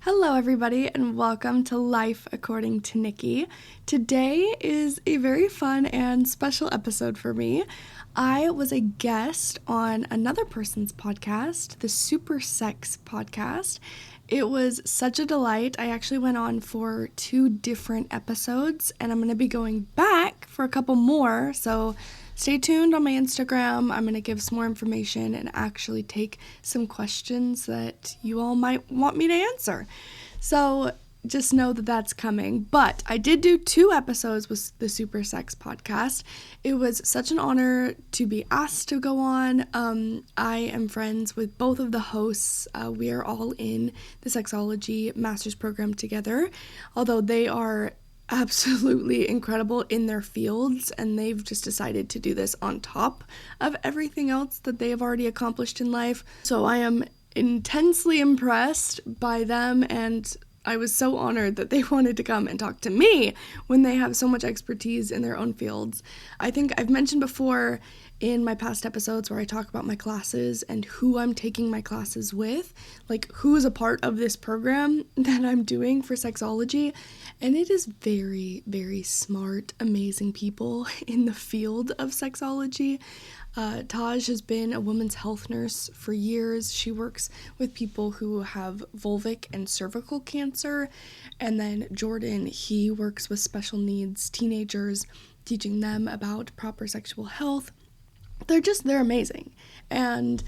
Hello, everybody, and welcome to Life According to Nikki. Today is a very fun and special episode for me. I was a guest on another person's podcast, the Super Sex podcast. It was such a delight. I actually went on for 2 different episodes, and I'm going to be going back for a couple more, so stay tuned on my Instagram. I'm going to give some more information and actually take some questions that you all might want me to answer. So just know that that's coming. But I did do 2 episodes with the Super Sex podcast. It was such an honor to be asked to go on. I am friends with both of the hosts. We are all in the Sexology master's program together, although they are absolutely incredible in their fields, and they've just decided to do this on top of everything else that they have already accomplished in life. So I am intensely impressed by them, and I was so honored that they wanted to come and talk to me when they have so much expertise in their own fields. I think I've mentioned before in my past episodes where I talk about my classes and who I'm taking my classes with, like who is a part of this program that I'm doing for sexology. And it is very, very smart, amazing people in the field of sexology. Taj has been a women's health nurse for years. She works with people who have vulvic and cervical cancer. And then Jordan, he works with special needs teenagers, teaching them about proper sexual health. They're amazing. And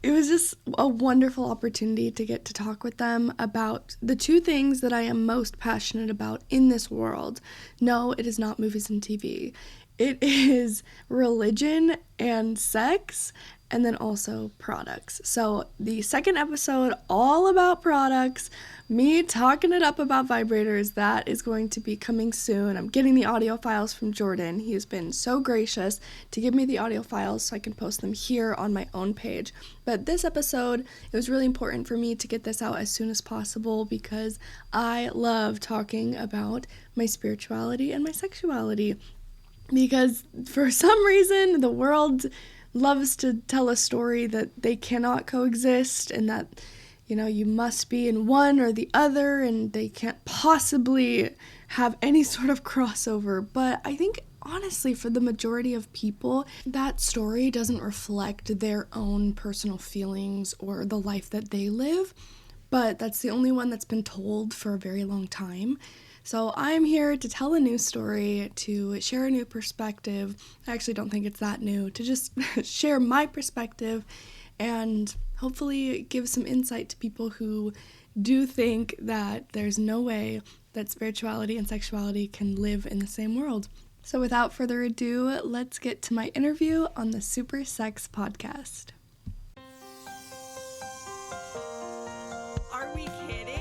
it was just a wonderful opportunity to get to talk with them about the 2 things that I am most passionate about in this world. No, it is not movies and TV. It is religion and sex, and then also products. So the second episode, all about products, me talking it up about vibrators, that is going to be coming soon. I'm getting the audio files from Jordan. He has been so gracious to give me the audio files so I can post them here on my own page. But this episode, it was really important for me to get this out as soon as possible because I love talking about my spirituality and my sexuality. Because for some reason, the world loves to tell a story that they cannot coexist and that, you must be in one or the other and they can't possibly have any sort of crossover. But I think, honestly, for the majority of people, that story doesn't reflect their own personal feelings or the life that they live. But that's the only one that's been told for a very long time. So I'm here to tell a new story, to share a new perspective. I actually don't think it's that new, to just share my perspective and hopefully give some insight to people who do think that there's no way that spirituality and sexuality can live in the same world. So without further ado, let's get to my interview on the Super Sex podcast. Are we kidding?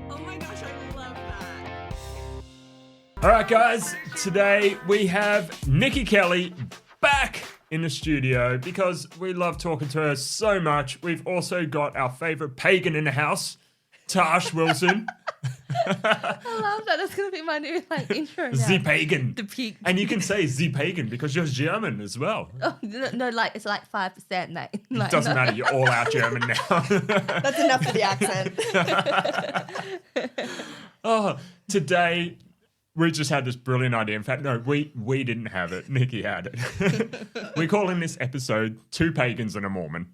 Oh my gosh, I love that. All right, guys, today we have Nikki Kelly back in the studio because we love talking to her so much. We've also got our favorite pagan in the house, Tarsh Wilson. I love that. That's going to be my new intro now. The pagan. The peak. And you can say the pagan because you're German as well. Oh, no, it's like 5%, mate. It doesn't matter, you're all out German now. That's enough for the accent. Oh, today we just had this brilliant idea. In fact, no, we didn't have it. Nikki had it. We're calling this episode 2 Pagans and a Mormon.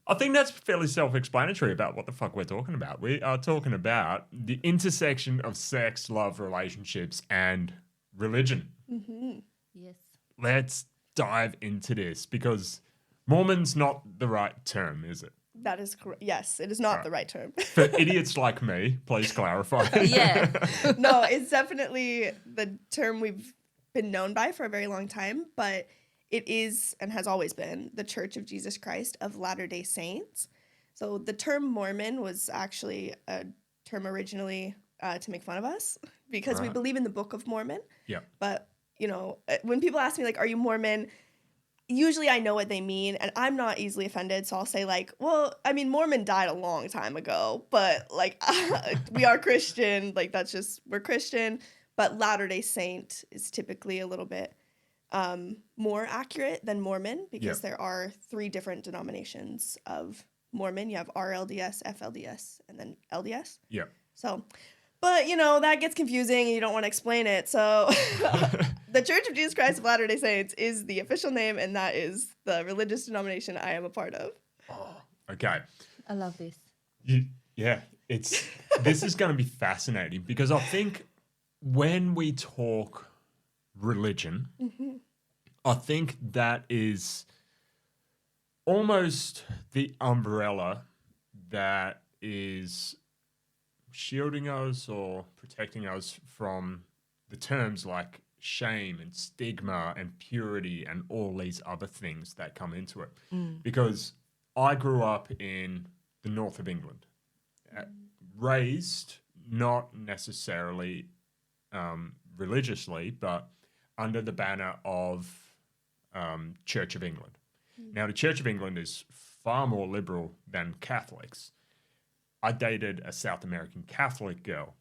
I think that's fairly self-explanatory about what the fuck we're talking about. We are talking about the intersection of sex, love, relationships, and religion. Mm-hmm. Yes. Let's dive into this because Mormon's not the right term, is it? That is correct. Yes, it is not the right term. For idiots like me, please clarify. Yeah. No, it's definitely the term we've been known by for a very long time, but it is and has always been the Church of Jesus Christ of Latter-day Saints. So the term Mormon was actually a term originally to make fun of us because we believe in the Book of Mormon. Yeah. But, when people ask me, like, are you Mormon? usually I know what they mean, and I'm not easily offended, so I'll say like, well, I mean, Mormon died a long time ago, but like we are Christian, like we're Christian, but Latter-day Saint is typically a little bit more accurate than Mormon because there are 3 different denominations of Mormon. You have RLDS, FLDS, and then LDS. Yeah. So, but that gets confusing and you don't want to explain it. So the Church of Jesus Christ of Latter-day Saints is the official name, and that is the religious denomination I am a part of. Oh, okay. I love this. This is going to be fascinating because I think when we talk religion, I think that is almost the umbrella that is shielding us or protecting us from the terms like shame and stigma and purity and all these other things that come into it. Because I grew up in the north of England, raised not necessarily religiously, but under the banner of Church of England. Now, the Church of England is far more liberal than Catholics. I dated a South American Catholic girl,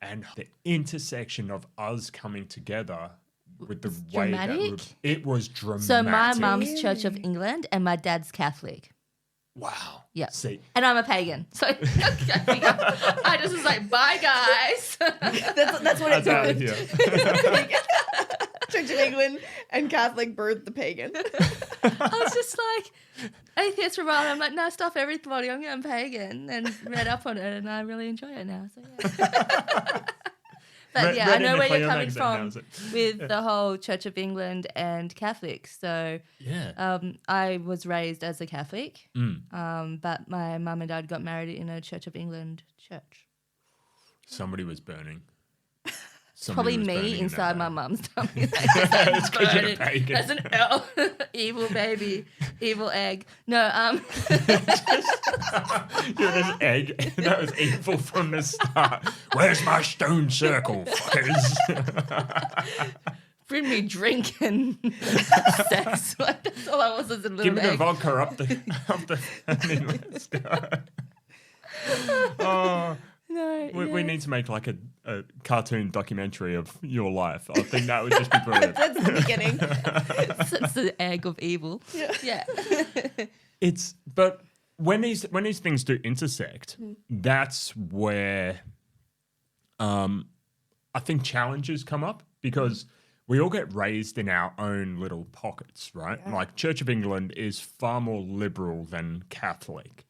and the intersection of us coming together with the way dramatic? that it was dramatic. So my mum's Church of England and my dad's Catholic. Wow. Yeah. See, And I'm a pagan. So I just was like, bye, guys. That's what that's out of here. Church of England and Catholic birthed the pagan. I was just like, atheist for a while. I'm like, no, stop everybody. I'm going pagan, and read up on it, and I really enjoy it now. So yeah. But yeah, I know where you're coming from with the whole Church of England and Catholics. So I was raised as a Catholic, but my mum and dad got married in a Church of England church. Somebody was burning. Probably me inside my mum's tummy. It's 'cause you're a pagan. That's an L. Evil baby. Evil egg. No, You're this egg that was evil from the start. Where's my stone circle, fuckers? bring me drink and sex. Like, that's all I was as a little Give me the egg. vodka up the I mean, let's go. Oh, No, we need to make like a cartoon documentary of your life. I think that would just be brilliant. That's the beginning. It's the egg of evil. Yeah. But when these things do intersect, that's where I think challenges come up because we all get raised in our own little pockets, right? Yeah. Like Church of England is far more liberal than Catholic.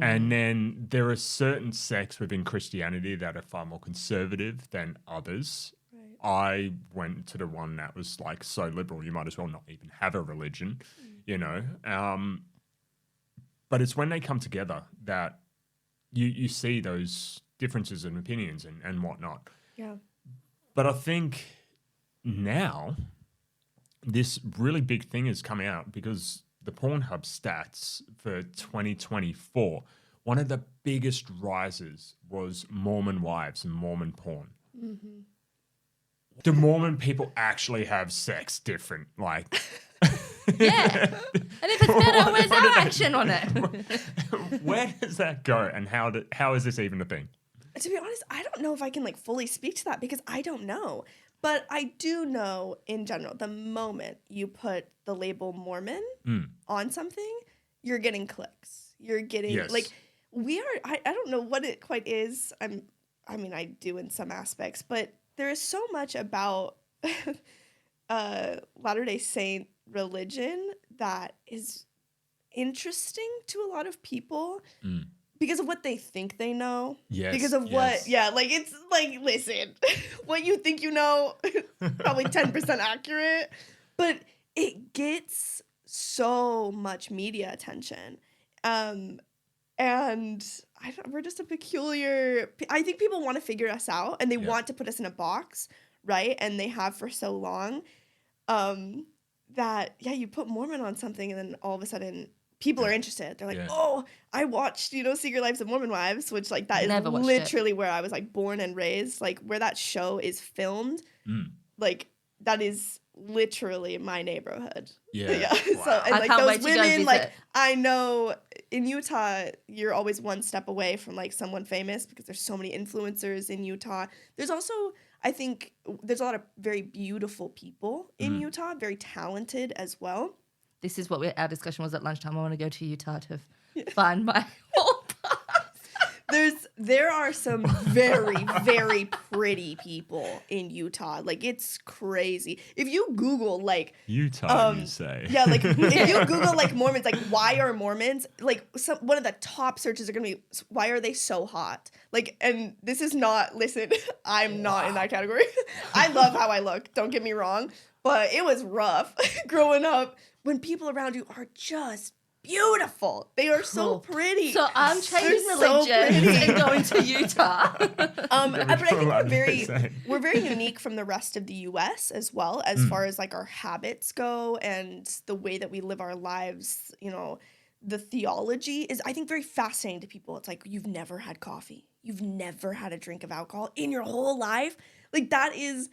And then there are certain sects within Christianity that are far more conservative than others. Right. I went to the one that was like so liberal, you might as well not even have a religion, you know. But it's when they come together that you see those differences in opinions and whatnot. Yeah. But I think now this really big thing has come out because the Pornhub stats for 2024, one of the biggest rises was Mormon wives and Mormon porn. Mm-hmm. Do Mormon people actually have sex different? Like, Yeah. And if it's better, where's our action on it? where does that go, and how is this even a thing? To be honest, I don't know if I can like fully speak to that because I don't know. But I do know in general, the moment you put the label Mormon on something, you're getting clicks. You're getting like I don't know what it quite is. I mean I do in some aspects, but there is so much about Latter-day Saint religion that is interesting to a lot of people. Because of what they think they know. Yes. Because of what, like, it's like, listen, what you think you know, probably 10% accurate. But it gets so much media attention. And we're just a peculiar, I think people want to figure us out and they want to put us in a box, right? And they have for so long that, you put Mormon on something and then all of a sudden people are interested. They're like, oh, I watched, Secret Lives of Mormon Wives, which like that is literally where I was like born and raised, like where that show is filmed. Like that is literally my neighborhood. Yeah. So Wow. and I like can't wait those to go women, like visit. I know in Utah, you're always one step away from like someone famous because there's so many influencers in Utah. There's also, I think, there's a lot of very beautiful people in Utah, very talented as well. This is what our discussion was at lunchtime. I want to go to Utah to find my hall pass. There are some very, very pretty people in Utah. Like, it's crazy. If you Google, like... Utah, you say? Yeah, like, if you Google, like, Mormons, like, why are Mormons... Like, one of the top searches are going to be, why are they so hot? Like, and this is not... Listen, I'm not in that category. I love how I look. Don't get me wrong. But it was rough growing up when people around you are just... beautiful. They are so pretty. So I'm changing They're so religion pretty. and going to Utah. But I think Same. we're very unique from the rest of the US as well, as far as like our habits go and the way that we live our lives. You know, the theology is, I think, very fascinating to people. It's like, you've never had coffee. You've never had a drink of alcohol in your whole life. Like, that is,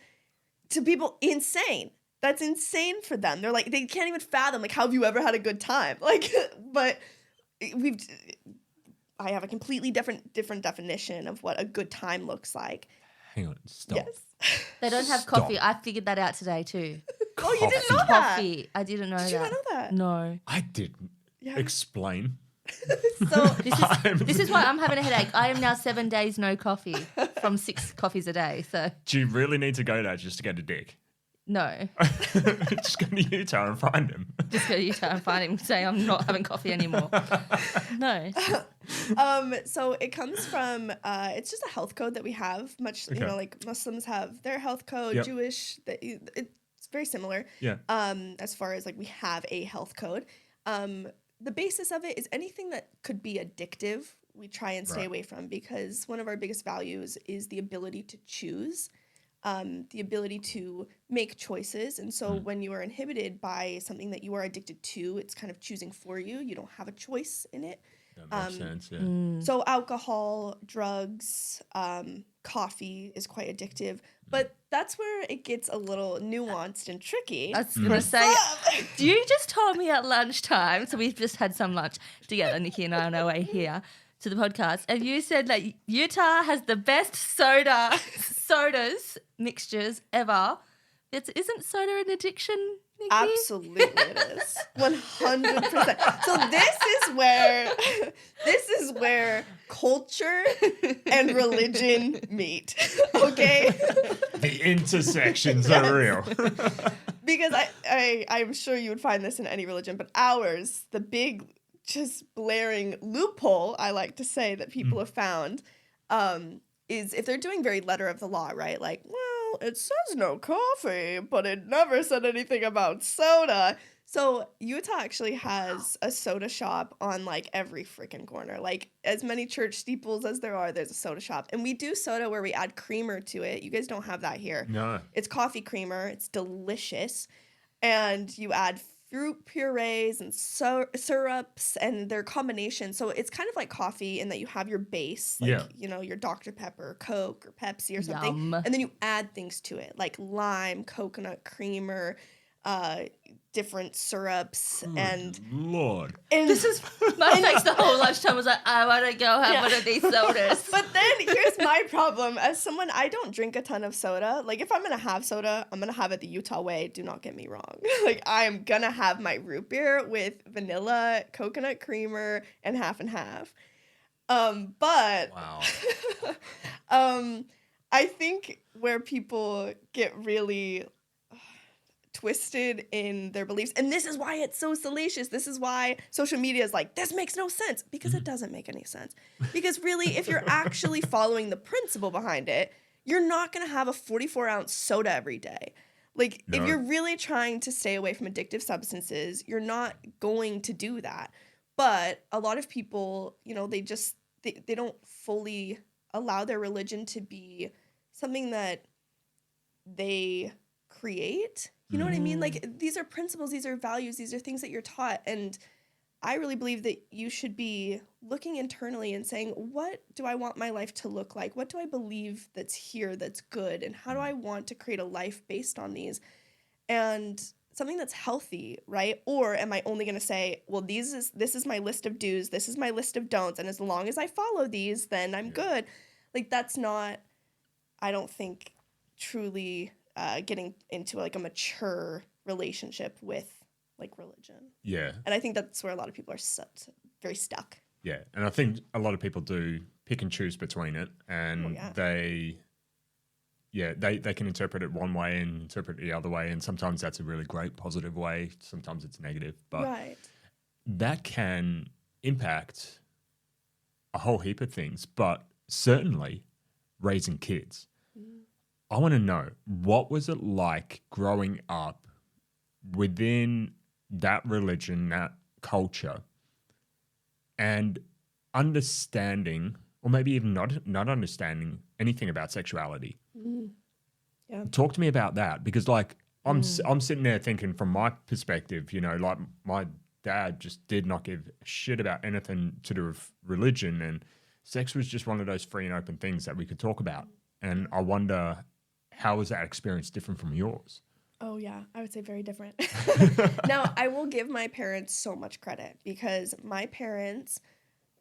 to people, insane. That's insane for them. They're like, they can't even fathom, like, how have you ever had a good time? Like, but I have a completely different definition of what a good time looks like. Hang on, stop. Yes. They don't have Stop. coffee. I figured that out today too. Oh, you didn't know that? Coffee. I didn't know that. Did you not know that? No. I didn't. Yeah. Explain. So This is why I'm having a headache. I am now 7 days no coffee from 6 coffees a day. So Do you really need to go there just to get a dick? no. Just go to Utah and find him. Just go to Utah and find him. Say I'm not having coffee anymore. No. so it comes from it's just a health code that we have. Much you know, like Muslims have their health code. Yep. Jewish, it's very similar. Yeah. As far as like we have a health code. The basis of it is anything that could be addictive, we try and stay away from, because one of our biggest values is the ability to choose. The ability to make choices. And so when you are inhibited by something that you are addicted to, it's kind of choosing for you. You don't have a choice in it. That makes sense, yeah. So alcohol, drugs, coffee is quite addictive. But that's where it gets a little nuanced and tricky. I was going to say, you just told me at lunchtime, so we've just had some lunch together, Nikki and I, on our way here to the podcast, and you said that Utah has the best sodas mixtures ever. Isn't soda an addiction, Nikki? Absolutely it is. 100%. So this is where culture and religion meet. Okay? The intersections are real. Because I'm sure you would find this in any religion, but ours, the big just blaring loophole, I like to say, that people have found, is if they're doing very letter of the law, right? Like, well, it says no coffee, but it never said anything about soda. So Utah actually has a soda shop on like every freaking corner. Like, as many church steeples as there are, there's a soda shop. And we do soda where we add creamer to it. You guys don't have that here. No. It's coffee creamer. It's delicious. And you add fruit purees and syrups and their combination. So it's kind of like coffee in that you have your base, like, you know, your Dr. Pepper, Coke, or Pepsi or something. Yum. And then you add things to it, like lime, coconut creamer, different syrups, and Lord. This is my face the whole lunchtime was like, I want to go have one of these sodas. But then here's my problem. As someone, I don't drink a ton of soda. Like, if I'm going to have soda, I'm going to have it the Utah way. Do not get me wrong. Like, I am going to have my root beer with vanilla, coconut creamer, and half and half. But Wow. I think where people get really twisted in their beliefs, and this is why it's so salacious, this is why social media is like, this makes no sense, because it doesn't make any sense. Because really, if you're actually following the principle behind it, you're not going to have a 44-ounce soda every day. Like, if you're really trying to stay away from addictive substances, you're not going to do that. But a lot of people, you know, they don't fully allow their religion to be something that they create. You know what I mean? Like, these are principles, these are values, these are things that you're taught. And I really believe that you should be looking internally and saying, what do I want my life to look like? What do I believe that's here that's good? And how do I want to create a life based on these? and something that's healthy, right? Or am I only going to say, well, this is my list of do's, this is my list of don'ts, and as long as I follow these, then I'm good. Like, that's not, I don't think, truly getting into like a mature relationship with like religion. Yeah. And I think that's where a lot of people are very stuck. Yeah. And I think a lot of people do pick and choose between it, and they can interpret it one way and interpret it the other way, and sometimes that's a really great positive way, sometimes it's negative, but that can impact a whole heap of things, but certainly raising kids. I want to know, what was it like growing up within that religion, that culture, and understanding, or maybe even not understanding anything about sexuality? Yeah. Talk to me about that, because like I'm sitting there thinking from my perspective, like my dad just did not give a shit about anything to do with religion, and sex was just one of those free and open things that we could talk about. And I wonder, how was that experience different from yours? Oh, yeah, I would say very different. Now, I will give my parents so much credit, because my parents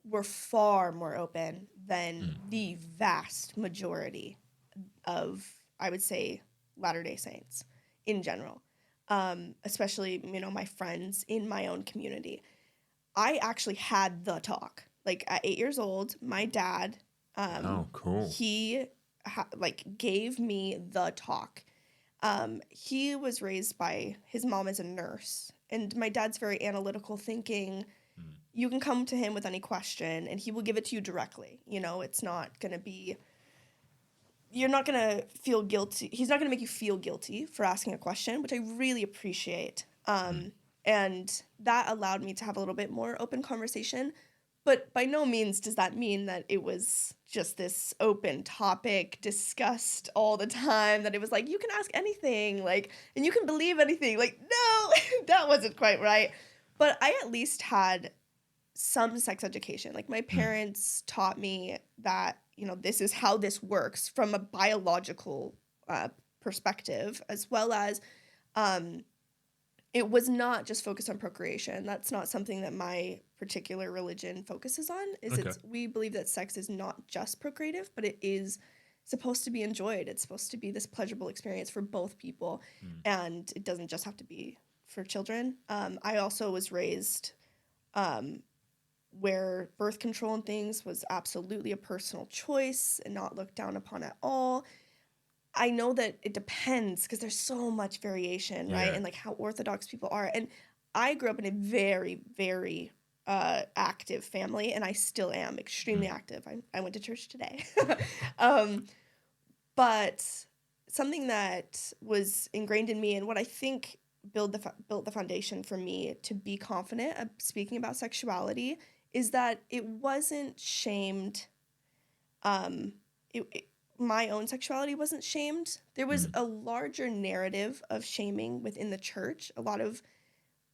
were far more open than the vast majority of, I would say, Latter-day Saints in general, especially, my friends in my own community. I actually had the talk. Like, at 8 years old, my dad, oh, cool. He gave me the talk. He was raised by his mom as a nurse, and my dad's very analytical thinking. You can come to him with any question, and he will give it to you directly. It's not going to be, you're not going to feel guilty. He's not going to make you feel guilty for asking a question, which I really appreciate. And that allowed me to have a little bit more open conversation. But by no means does that mean that it was just this open topic discussed all the time, that it was like, you can ask anything, and you can believe anything. No, that wasn't quite right. But I at least had some sex education. My parents taught me that, this is how this works from a biological perspective, as well as it was not just focused on procreation. That's not something that my particular religion focuses on. We believe that sex is not just procreative, but it is supposed to be enjoyed. It's supposed to be this pleasurable experience for both people, and it doesn't just have to be for children. I also was raised where birth control and things was absolutely a personal choice and not looked down upon at all. I know that it depends, because there's so much variation, right? And how orthodox people are. And I grew up in a very, very active family, and I still am extremely active. I went to church today. But something that was ingrained in me, and what I think built the foundation for me to be confident of speaking about sexuality, is that it wasn't shamed. My own sexuality wasn't shamed. There was a larger narrative of shaming within the church, a lot of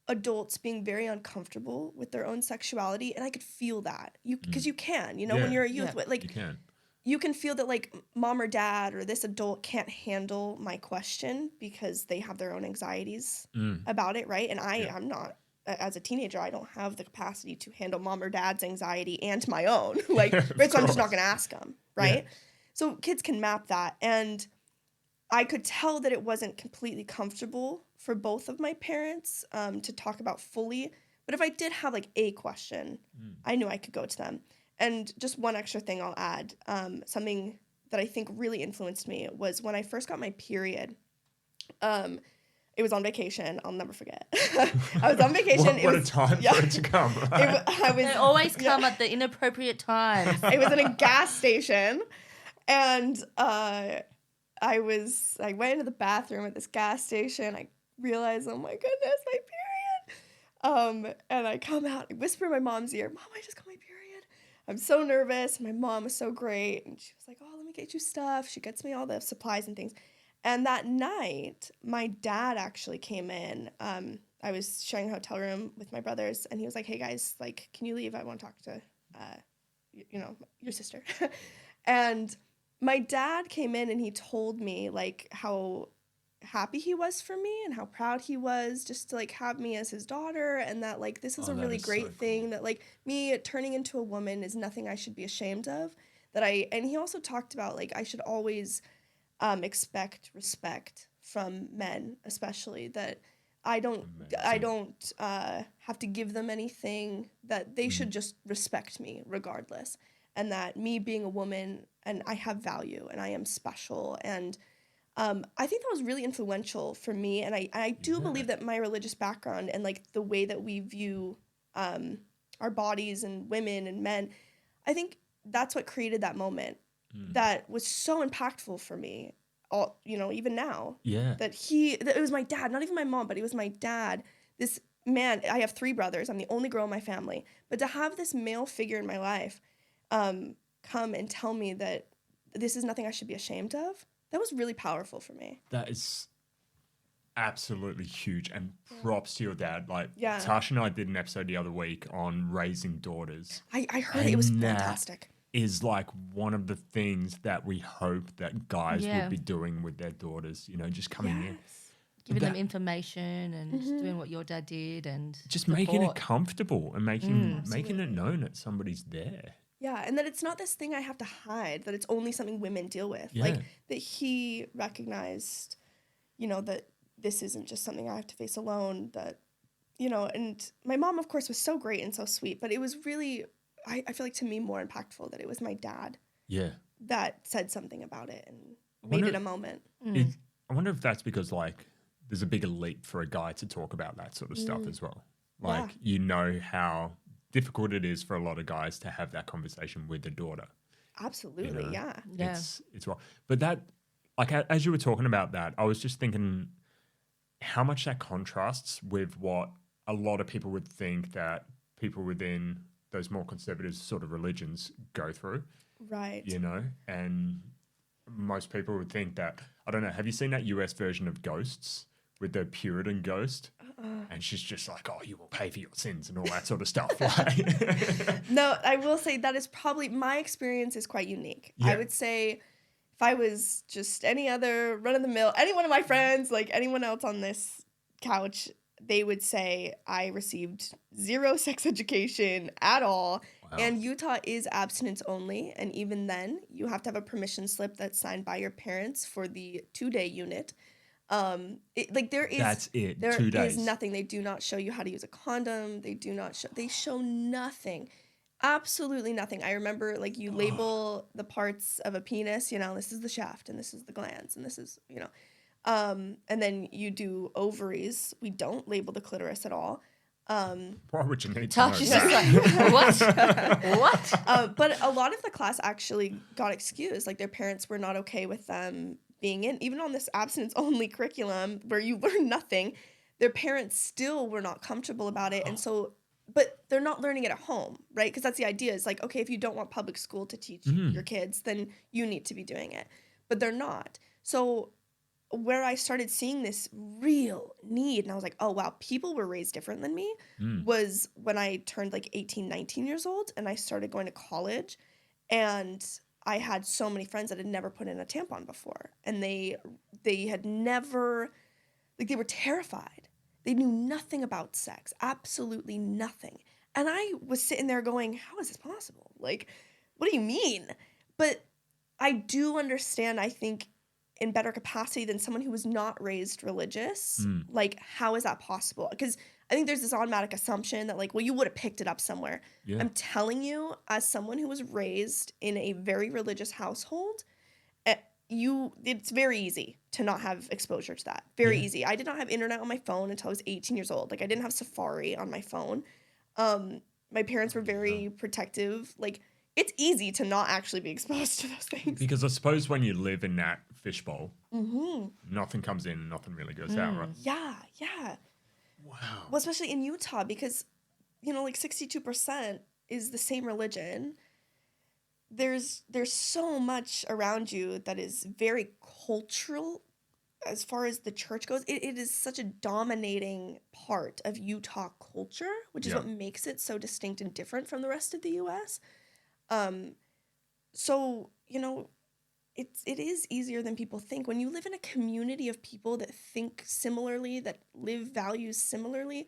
adults being very uncomfortable with their own sexuality, and I could feel that. Because you can, when you're a youth, you can feel that mom or dad or this adult can't handle my question because they have their own anxieties about it, right? And I'm not, as a teenager, I don't have the capacity to handle mom or dad's anxiety and my own. So I'm just not going to ask them, right? Yeah. So kids can map that, and I could tell that it wasn't completely comfortable for both of my parents to talk about fully. But if I did have a question, I knew I could go to them. And just one extra thing I'll add, something that I think really influenced me was when I first got my period. It was on vacation. I'll never forget. I was on vacation. What a time for it to come, right? They always come at the inappropriate times. It was in a gas station. And I went into the bathroom at this gas station. I realized, oh my goodness, my period. And I come out, I whisper in my mom's ear, Mom, I just got my period. I'm so nervous. My mom was so great. And she was like, oh, let me get you stuff. She gets me all the supplies and things. And that night, my dad actually came in. I was sharing a hotel room with my brothers, and he was like, hey guys, can you leave? I want to talk to, your sister. And my dad came in and he told me how happy he was for me and how proud he was just to like have me as his daughter, and that like this is a really great thing, that like me turning into a woman is nothing I should be ashamed of. And he also talked about like I should always expect respect from men, especially that I don't have to give them anything, that they should just respect me regardless, and that me being a woman and I have value and I am special. And I think that was really influential for me, and I do believe that my religious background and like the way that we view our bodies and women and men, I think that's what created that moment that was so impactful for me. Even now, that it was my dad, not even my mom, but it was my dad. This man, I have 3 brothers. I'm the only girl in my family, but to have this male figure in my life come and tell me that this is nothing I should be ashamed of, that was really powerful for me. That is absolutely huge, and props to your dad. Like, Tasha and I did an episode the other week on raising daughters. I heard it was fantastic. Is like one of the things that we hope that guys would be doing with their daughters, just coming in. Giving them information and doing what your dad did, and just making it comfortable and making it known that somebody's there. Yeah, and that it's not this thing I have to hide, that it's only something women deal with. Yeah. Like, that he recognized, that this isn't just something I have to face alone, that, and my mom, of course, was so great and so sweet, but it was really, I feel like to me, more impactful that it was my dad that said something about it and made it a moment. I wonder if that's because, like, there's a bigger leap for a guy to talk about that sort of stuff as well. Like, how difficult it is for a lot of guys to have that conversation with their daughter. Absolutely, yeah. It's wrong. But that, like, as you were talking about that, I was just thinking how much that contrasts with what a lot of people would think that people within those more conservative sort of religions go through. Right. And most people would think that, I don't know, have you seen that US version of Ghosts with the Puritan ghost? And she's just like, oh, you will pay for your sins and all that sort of stuff. No, I will say that is probably, my experience is quite unique. Yeah. I would say if I was just any other run-of-the-mill, any one of my friends, like anyone else on this couch, they would say I received 0 sex education at all. Wow. And Utah is abstinence only. And even then, you have to have a permission slip that's signed by your parents for the 2-day unit. That's it. There 2 days. is nothing. They do not show you how to use a condom. They show nothing. Absolutely nothing. I remember like you label the parts of a penis, this is the shaft and this is the glands and this is, and then you do ovaries. We don't label the clitoris at all. Why would you need to know that? What? But a lot of the class actually got excused. Like their parents were not okay with them being in, even on this abstinence-only curriculum where you learn nothing, their parents still were not comfortable about it. And so, but they're not learning it at home, right? Because that's the idea. It's like, okay, if you don't want public school to teach your kids, then you need to be doing it. But they're not. So where I started seeing this real need, and I was like, oh, wow, people were raised different than me, was when I turned like 18, 19 years old, and I started going to college, and I had so many friends that had never put in a tampon before, and they had never, like, they were terrified. They knew nothing about sex, absolutely nothing. And I was sitting there going, how is this possible? Like, what do you mean? But I do understand, I think, in better capacity than someone who was not raised religious. Like, how is that possible? Because I think there's this automatic assumption that, like, well, you would have picked it up somewhere. Yeah. I'm telling you, as someone who was raised in a very religious household, it's very easy to not have exposure to that. Very easy. I did not have internet on my phone until I was 18 years old. Like, I didn't have Safari on my phone. My parents were very protective. Like, it's easy to not actually be exposed to those things. Because I suppose when you live in that fishbowl, nothing comes in and nothing really goes out, right? Yeah. Wow. Well, especially in Utah, because, like 62% is the same religion. There's so much around you that is very cultural as far as the church goes. It is such a dominating part of Utah culture, which is what makes it so distinct and different from the rest of the U.S. So, it is easier than people think. When you live in a community of people that think similarly, that live values similarly,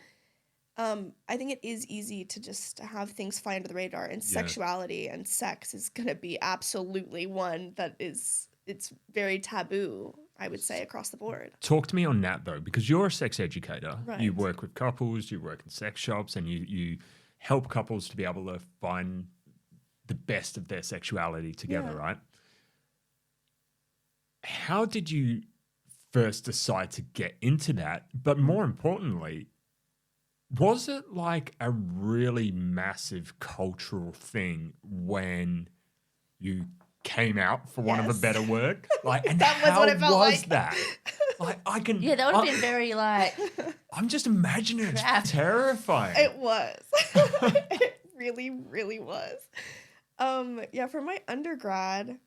I think it is easy to just have things fly under the radar. And sexuality and sex is going to be absolutely one that it's very taboo, I would say, across the board. Talk to me on that, though, because you're a sex educator. Right. You work with couples, you work in sex shops, and you help couples to be able to find the best of their sexuality together, right? How did you first decide to get into that? But more importantly, was it like a really massive cultural thing when you came out, for want of a better word? Like, and that was how what it felt was like. that? Like, I can. Yeah, that would have been very like. I'm just imagining it's Crap. terrifying. It was. It really, really was. For my undergrad,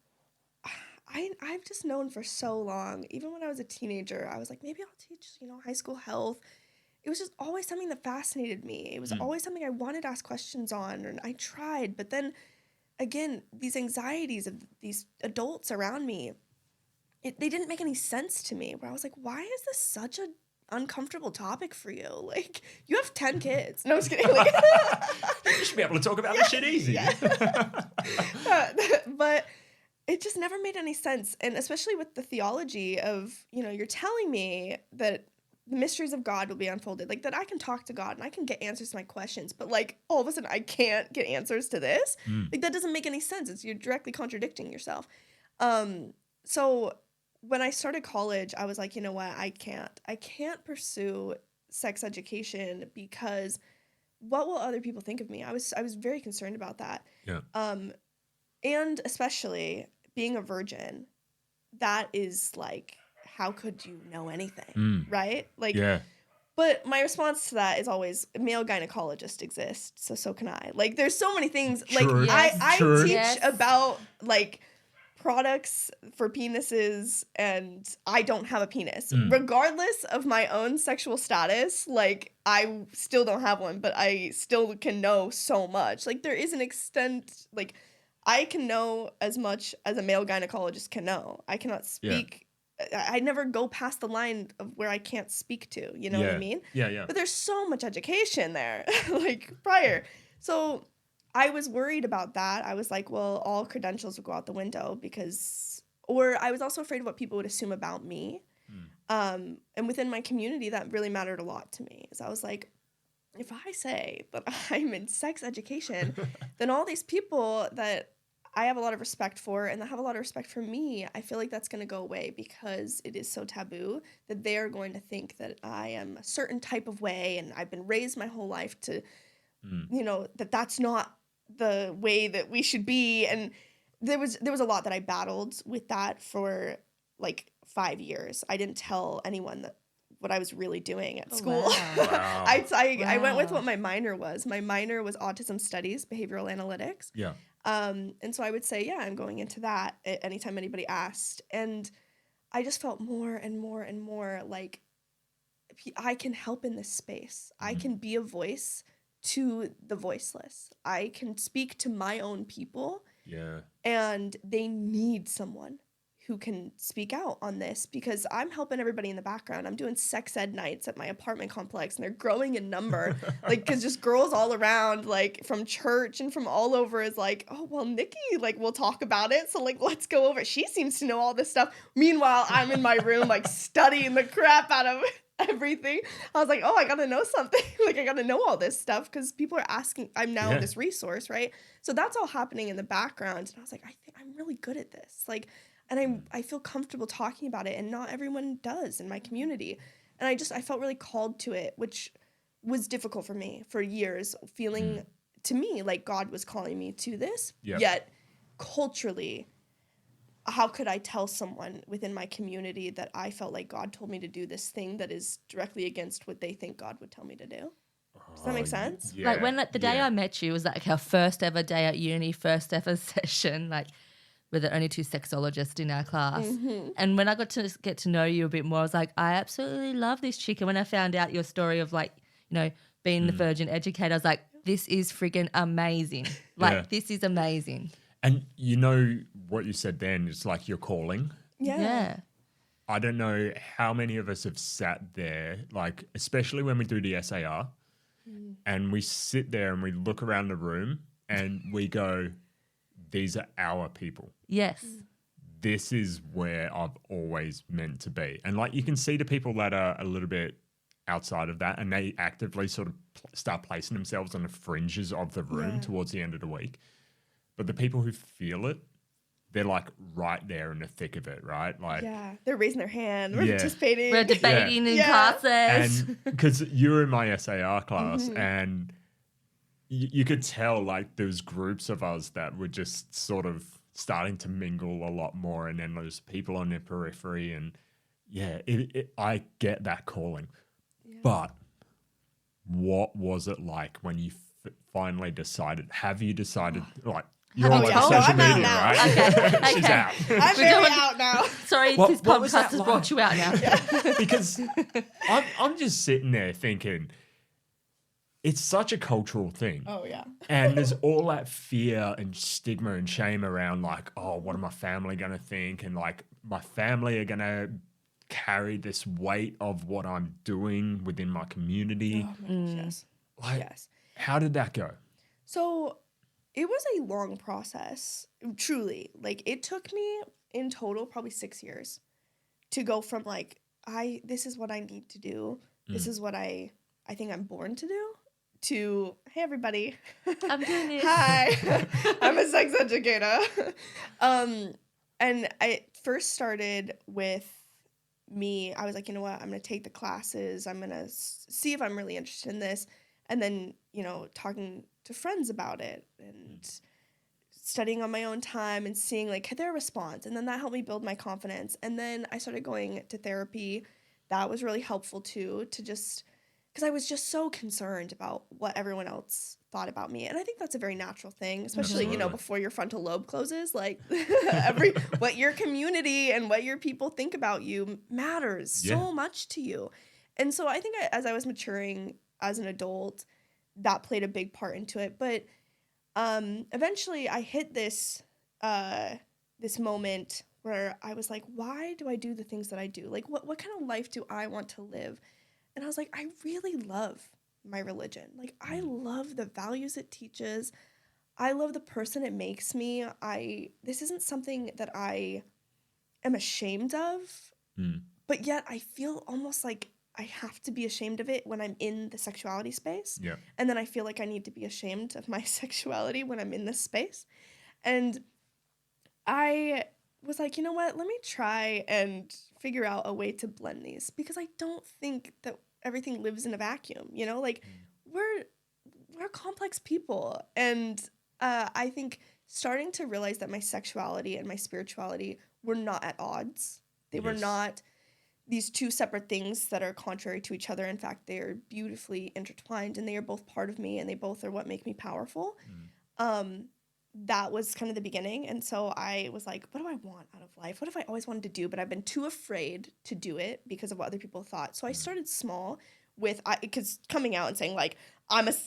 I've just known for so long, even when I was a teenager, I was like, maybe I'll teach, high school health. It was just always something that fascinated me. It was always something I wanted to ask questions on, and I tried. But then, again, these anxieties of these adults around me, they didn't make any sense to me, where I was like, why is this such an uncomfortable topic for you? Like, you have 10 kids. No, I was kidding. Like, you should be able to talk about this shit easy. Yeah. But it just never made any sense. And especially with the theology of, you're telling me that the mysteries of God will be unfolded, like that I can talk to God and I can get answers to my questions, but like all of a sudden I can't get answers to this. Like, that doesn't make any sense. You're directly contradicting yourself. So when I started college, I was like, you know what? I can't pursue sex education because what will other people think of me? I was very concerned about that. Yeah. And especially being a virgin, that is like, how could you know anything, right? Like, but my response to that is always, male gynecologists exist, so can I. Like, there's so many things. True. Like, I True. teach about like products for penises, and I don't have a penis. Regardless of my own sexual status, like, I still don't have one, but I still can know so much. Like, there is an extent, like, I can know as much as a male gynecologist can know. I cannot speak. I never go past the line of where I can't speak to, you know what I mean? Yeah. But there's so much education there, like, prior. So I was worried about that. I was like, well, all credentials would go out the window or I was also afraid of what people would assume about me. And within my community, that really mattered a lot to me. So I was like, if I say that I'm in sex education, then all these people that I have a lot of respect for and that have a lot of respect for me, I feel like that's going to go away because it is so taboo that they are going to think that I am a certain type of way and I've been raised my whole life to, that's not the way that we should be. And there was a lot that I battled with that for like 5 years. I didn't tell anyone what I was really doing at school. Wow. I went with what my minor was. My minor was autism studies, behavioral analytics. Yeah. And so I would say, I'm going into that anytime anybody asked. And I just felt more and more and more like I can help in this space. I can be a voice to the voiceless. I can speak to my own people. Yeah. And they need someone who can speak out on this because I'm helping everybody in the background. I'm doing sex ed nights at my apartment complex and they're growing in number. Like, cause just girls all around, like from church and from all over is like, oh, well, Nikki, like we'll talk about it. So like, let's go over. She seems to know all this stuff. Meanwhile, I'm in my room, like studying the crap out of everything. I was like, oh, I got to know something. Like I got to know all this stuff because people are asking, I'm now this resource, right? So that's all happening in the background. And I was like, I think I'm really good at this. Like, and I feel comfortable talking about it, and not everyone does in my community. And I felt really called to it, which was difficult for me for years, feeling to me like God was calling me to this. Yet culturally, how could I tell someone within my community that I felt like God told me to do this thing that is directly against what they think God would tell me to do? Does that make sense? Yeah. Like when the day I met you was like our first ever day at uni, first ever session, like we're the only 2 sexologists in our class. And when I got to get to know you a bit more, I was like, I absolutely love this chick. And when I found out your story of like, being the virgin educator, I was like, this is friggin' amazing. Like, this is amazing. And you know what you said then, it's like your calling. Yeah. I don't know how many of us have sat there, like, especially when we do the SAR, and we sit there and we look around the room and we go, these are our people. Yes. This is where I've always meant to be. And like you can see the people that are a little bit outside of that and they actively sort of start placing themselves on the fringes of the room towards the end of the week. But the people who feel it, they're like right there in the thick of it, right? Like, they're raising their hand, we're participating, we're debating in classes. And because you were in my SAR class, and you could tell like there was groups of us that were just sort of starting to mingle a lot more, and then there's people on the periphery, and I get that calling. But what was it like when you finally decided? Have you decided like? You're on like social media, right? Okay. She's out. I'm very out now. Sorry, this podcast has brought you out now. Because I'm just sitting there thinking, it's such a cultural thing. Oh, yeah. And there's all that fear and stigma and shame around like, oh, what are my family going to think? And like my family are going to carry this weight of what I'm doing within my community. Oh, my gosh, yes. Like, how did that go? So it was a long process, truly. Like, it took me in total probably 6 years to go from like, this is what I need to do. This is what I think I'm born to do, to, hey, everybody. I'm doing this. Hi, I'm a sex educator. And I first started with me. I was like, you know what? I'm going to take the classes. I'm going to see if I'm really interested in this. And then, talking to friends about it and studying on my own time and seeing like their response. And then that helped me build my confidence. And then I started going to therapy. That was really helpful too, to just, because I was just so concerned about what everyone else thought about me. And I think that's a very natural thing, especially, before your frontal lobe closes, like what your community and what your people think about you matters so much to you. And so I think as I was maturing as an adult, that played a big part into it. But eventually I hit this moment where I was like, why do I do the things that I do? Like, what kind of life do I want to live? And I was like, I really love my religion. Like, I love the values it teaches. I love the person it makes me. This isn't something that I am ashamed of, but yet I feel almost like I have to be ashamed of it when I'm in the sexuality space. Yeah. And then I feel like I need to be ashamed of my sexuality when I'm in this space. And I was like, you know what? Let me try and figure out a way to blend these, because I don't think that everything lives in a vacuum. We're complex people. And I think starting to realize that my sexuality and my spirituality were not at odds. They were not these two separate things that are contrary to each other. In fact, they are beautifully intertwined, and they are both part of me, and they both are what make me powerful. That was kind of the beginning. And so I was like, what do I want out of life? What have I always wanted to do? But I've been too afraid to do it because of what other people thought. So I started small because coming out and saying like,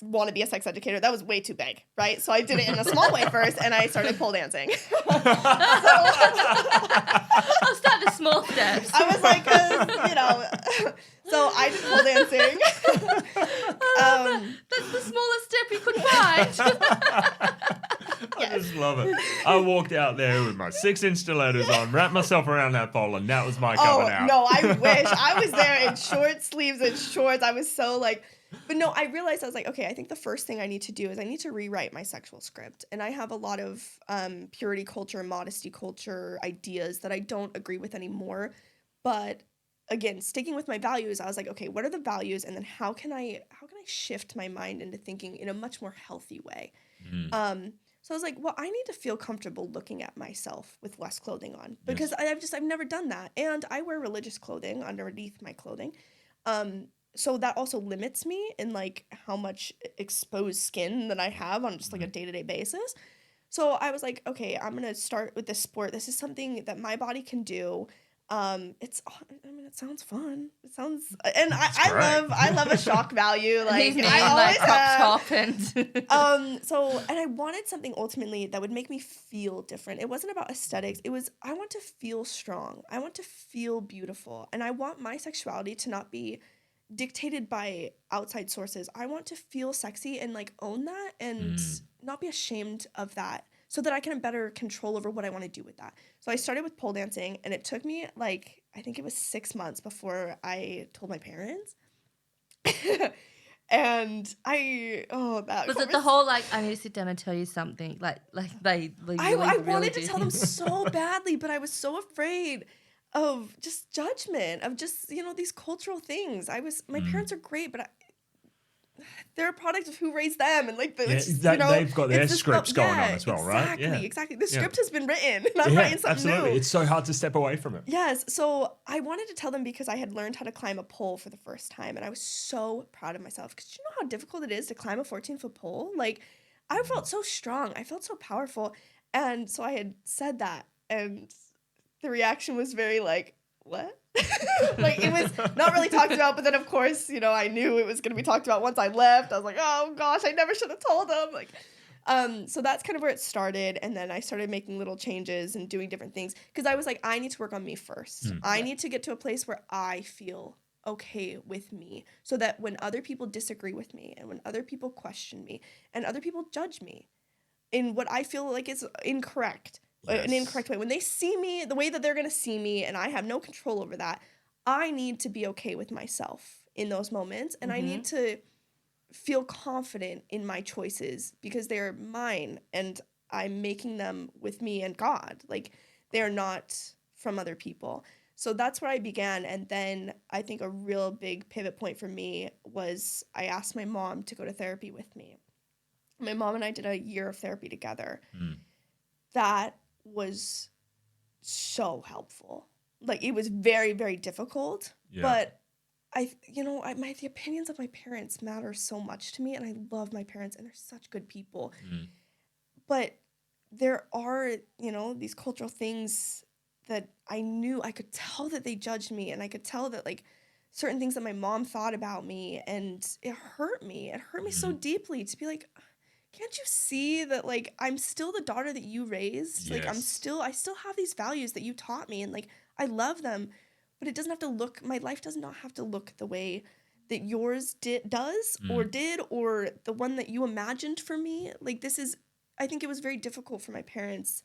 want to be a sex educator, that was way too big, right? So I did it in a small way first, and I started pole dancing. I'll start with small steps. I was like, so I did pole dancing. That's the smallest step you could find. I just love it. I walked out there with my 6-inch stilettos on, wrapped myself around that pole, and that was my coming out. No, I wish. I was there in short sleeves and shorts. I was so like... But no, I realized I was like, okay, I think the first thing I need to do is I need to rewrite my sexual script. And I have a lot of purity culture, modesty culture ideas that I don't agree with anymore. But again, sticking with my values, I was like, okay, what are the values? And then how can I shift my mind into thinking in a much more healthy way? So I was like, well, I need to feel comfortable looking at myself with less clothing on, because I've never done that. And I wear religious clothing underneath my clothing. So that also limits me in like how much exposed skin that I have on just like a day-to-day basis. So I was like, okay, I'm going to start with this sport. This is something that my body can do. It sounds fun. It sounds, and great. I love a shock value. Like He's I named always like have. top and And I wanted something ultimately that would make me feel different. It wasn't about aesthetics. It was, I want to feel strong. I want to feel beautiful. And I want my sexuality to not be dictated by outside sources. I want to feel sexy and like own that and not be ashamed of that, so that I can have better control over what I want to do with that. So I started with pole dancing, and it took me like, I think it was 6 months before I told my parents. And that was it the whole like, I need to sit down and tell you something, like they really, I really wanted to do tell them think- so badly, but I was so afraid of just judgment, of just, these cultural things. My parents are great, but they're a product of who raised them, and like they've got their scripts going on as well, right? Exactly. The script has been written, and I'm writing something absolutely. new. It's so hard to step away from it. Yes. So I wanted to tell them because I had learned how to climb a pole for the first time, and I was so proud of myself, because you know how difficult it is to climb a 14-foot pole? Like, I felt so strong. I felt so powerful. And so I had said that, and the reaction was very like, what? Like, it was not really talked about, but then of course, I knew it was going to be talked about once I left. I was like, oh gosh, I never should have told them. Like, so that's kind of where it started. And then I started making little changes and doing different things, because I was like, I need to work on me first. I need to get to a place where I feel okay with me, so that when other people disagree with me, and when other people question me, and other people judge me in what I feel like is incorrect, an incorrect way, when they see me the way that they're going to see me, and I have no control over that, I need to be okay with myself in those moments. And I need to feel confident in my choices, because they're mine, and I'm making them with me and God. Like, they're not from other people. So that's where I began. And then I think a real big pivot point for me was I asked my mom to go to therapy with me. My mom and I did a year of therapy together. That was so helpful. Like, it was very, very difficult, but the opinions of my parents matter so much to me, and I love my parents, and they're such good people. But there are, these cultural things that I could tell that they judged me, and I could tell that, like, certain things that my mom thought about me, and it hurt me. It hurt me so deeply to be like, can't you see that, like, I'm still the daughter that you raised? Like, I still have these values that you taught me, and like, I love them, but it doesn't have to look, my life does not have to look the way that yours does, or did, or the one that you imagined for me. Like, I think it was very difficult for my parents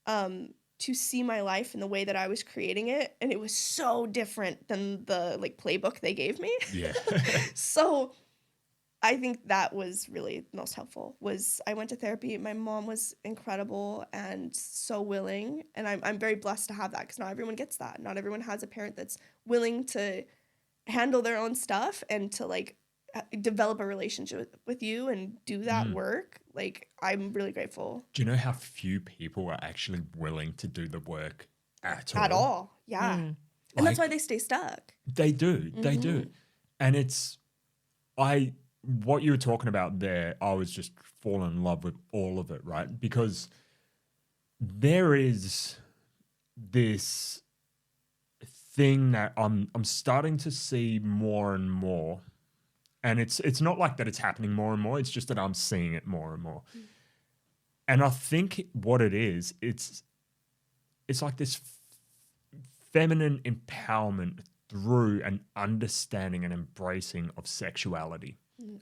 to see my life in the way that I was creating it, and it was so different than the, like, playbook they gave me. So I think that was really most helpful. Was I went to therapy. My mom was incredible and so willing, and I'm very blessed to have that, because not everyone gets that. Not everyone has a parent that's willing to handle their own stuff and to, like, develop a relationship with you and do that work. Like, I'm really grateful. Do you know how few people are actually willing to do the work at all? At all, yeah. And that's why they stay stuck. They do. They do. And what you were talking about there, I was just falling in love with all of it, right? Because there is this thing that I'm starting to see more and more, and it's not like that it's happening more and more. It's just that I'm seeing it more and more. And I think what it is, it's like this feminine empowerment through an understanding and embracing of sexuality.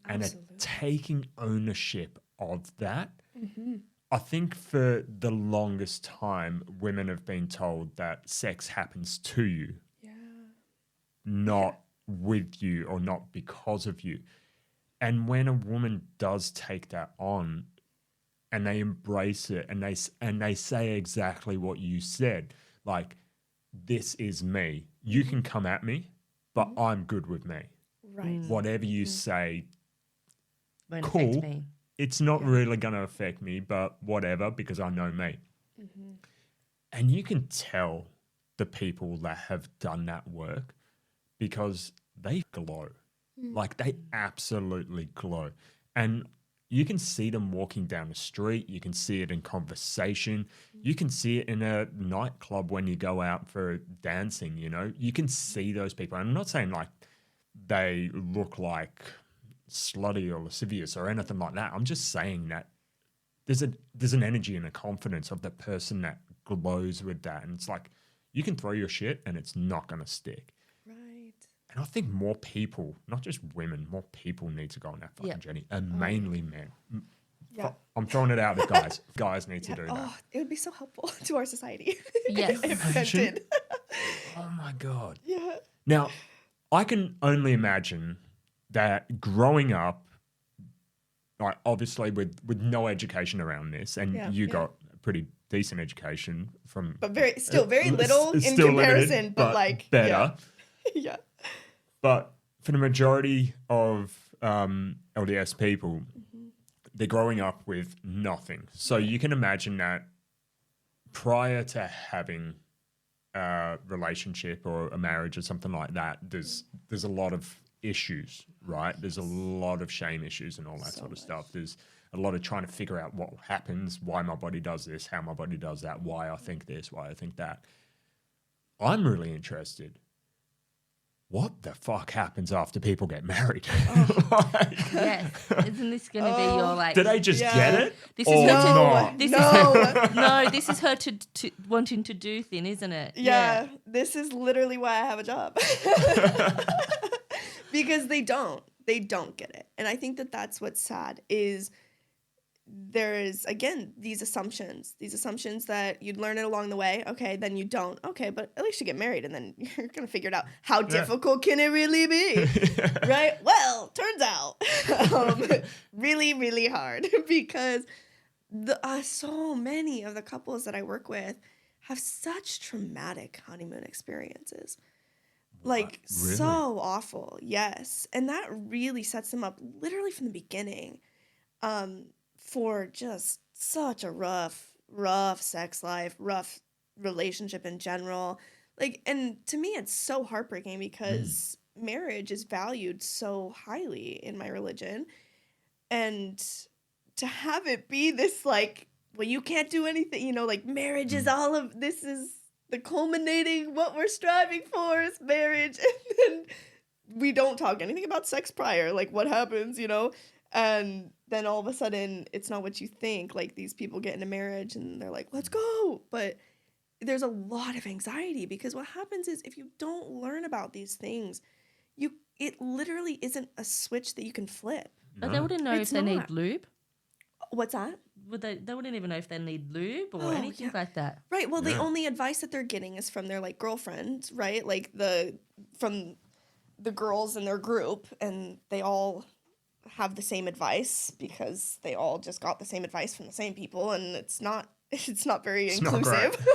And taking ownership of that. I think for the longest time, women have been told that sex happens to you, not with you, or not because of you. And when a woman does take that on, and they embrace it, and they say exactly what you said, like, this is me. You can come at me, but I'm good with me. Right. Whatever you say, Won't cool. affect me. It's not really going to affect me, but whatever, because I know me. And you can tell the people that have done that work, because they glow. Like, they absolutely glow. And you can see them walking down the street. You can see it in conversation. You can see it in a nightclub when you go out for dancing, you know. You can see those people. I'm not saying like they look like slutty or lascivious or anything like that. I'm just saying that there's an energy and a confidence of the person that glows with that. And it's like, you can throw your shit and it's not going to stick. Right. And I think more people, not just women, more people need to go on that fucking journey, and mainly men. Yeah. I'm throwing it out at guys. Guys need to do that. Oh, it would be so helpful to our society. Yes. if men did. Oh my God. Yeah. Now, I can only imagine that growing up, like obviously with no education around this, and you got a pretty decent education from, But still very little in comparison, limited, but like better. Yeah. But for the majority of LDS people, they're growing up with nothing. So you can imagine that prior to having a relationship or a marriage or something like that, there's a lot of issues, right? There's a lot of shame issues and all that sort of stuff. There's a lot of trying to figure out what happens, why my body does this, how my body does that, why I think this, why I think that. I'm really interested. What the fuck happens after people get married? Yes. Isn't this going to be your like? Did I just get it? This or is her not? This No. is no. This is her to wanting to do thing, isn't it? Yeah. This is literally why I have a job. Because they don't get it. And I think that that's what's sad is there's, again, these assumptions that you'd learn it along the way. Okay, then you don't. Okay, but at least you get married and then you're going to figure it out. How difficult can it really be? Right? Well, turns out really, really hard because so many of the couples that I work with have such traumatic honeymoon experiences. Like, really? So awful, yes. And that really sets them up literally from the beginning for just such a rough sex life, rough relationship in general. Like, and to me, it's so heartbreaking because marriage is valued so highly in my religion. And to have it be this, like, well, you can't do anything, you know, like marriage is all of, this is the culminating, what we're striving for is marriage. And then we don't talk anything about sex prior, like what happens, you know? And then all of a sudden, it's not what you think. Like, these people get into marriage and they're like, let's go. But there's a lot of anxiety because what happens is if you don't learn about these things, it literally isn't a switch that you can flip. But they wouldn't know It's if they need not. lube. What's that? They wouldn't even know if they need lube or anything like that. Right. Well, the only advice that they're getting is from their like girlfriend, right? Like from the girls in their group, and they all have the same advice because they all just got the same advice from the same people, and it's not very inclusive.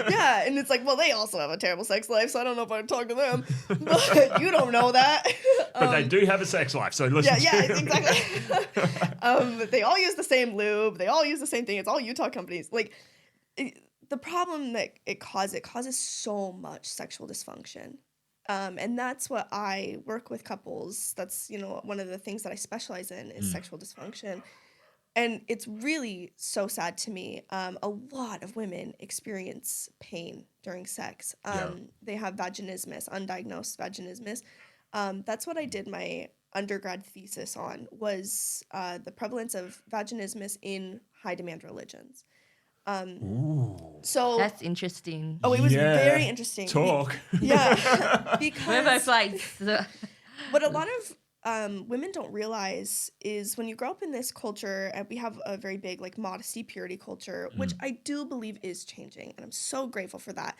Yeah, and it's like, well, they also have a terrible sex life, so I don't know if I would talk to them. But you don't know that. But they do have a sex life, so listen. Yeah, exactly. They all use the same lube. They all use the same thing. It's all Utah companies. Like, the problem that it causes so much sexual dysfunction. And that's what I work with couples. That's, you know, one of the things that I specialize in is sexual dysfunction. And it's really so sad to me. A lot of women experience pain during sex. They have vaginismus, undiagnosed vaginismus. That's what I did my undergrad thesis on, was the prevalence of vaginismus in high demand religions. So That's interesting. Oh, it was very interesting. Talk. Yeah. We're Because both like, what a lot of women don't realize is when you grow up in this culture, and we have a very big like modesty, purity culture, which I do believe is changing, and I'm so grateful for that.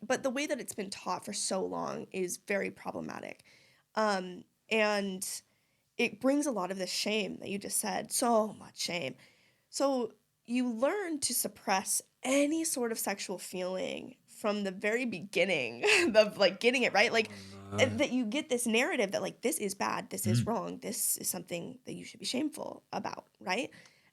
But the way that it's been taught for so long is very problematic. And it brings a lot of this shame that you just said, so much shame. So you learn to suppress any sort of sexual feeling from the very beginning of like getting it right. Like that you get this narrative that like, this is bad, this is wrong, this is something that you should be shameful about, right?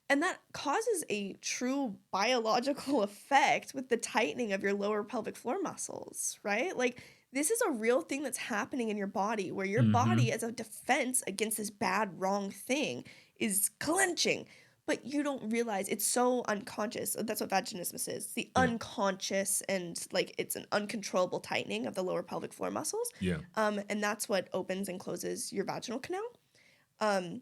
And that causes a true biological effect with the tightening of your lower pelvic floor muscles, right? Like this is a real thing that's happening in your body, where your Mm-hmm. body, as a defense against this bad, wrong thing, is clenching. But you don't realize it's so unconscious. That's what vaginismus is. The unconscious, and like it's an uncontrollable tightening of the lower pelvic floor muscles. Yeah. And that's what opens and closes your vaginal canal.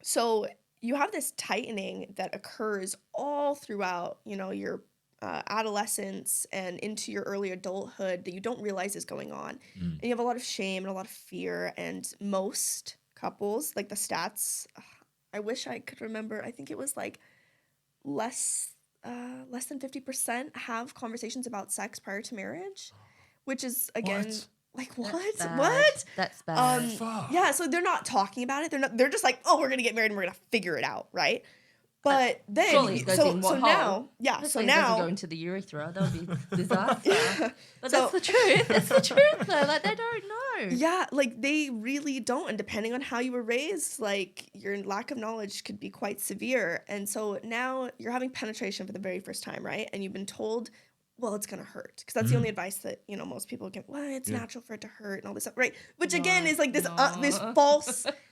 So you have this tightening that occurs all throughout, your adolescence and into your early adulthood that you don't realize is going on. And you have a lot of shame and a lot of fear. And most couples, like the stats, I wish I could remember. I think it was like less than 50% have conversations about sex prior to marriage, which is again What? like what? That's bad. What? That's bad. Fuck. Yeah, so they're not talking about it. They're just like, oh, we're gonna get married and we're gonna figure it out, right? But then Surely it goes in what hole? now, yeah, so Hopefully it doesn't go now, into the urethra. That would be disaster. yeah. But So- that's the truth. That's the truth, though. Like, they don't know. Yeah, like they really don't. And depending on how you were raised, like your lack of knowledge could be quite severe. And so now you're having penetration for the very first time, right? And you've been told, well, it's going to hurt. Because that's the only advice that, most people get. Well, it's natural for it to hurt and all this stuff, right? Which again is like this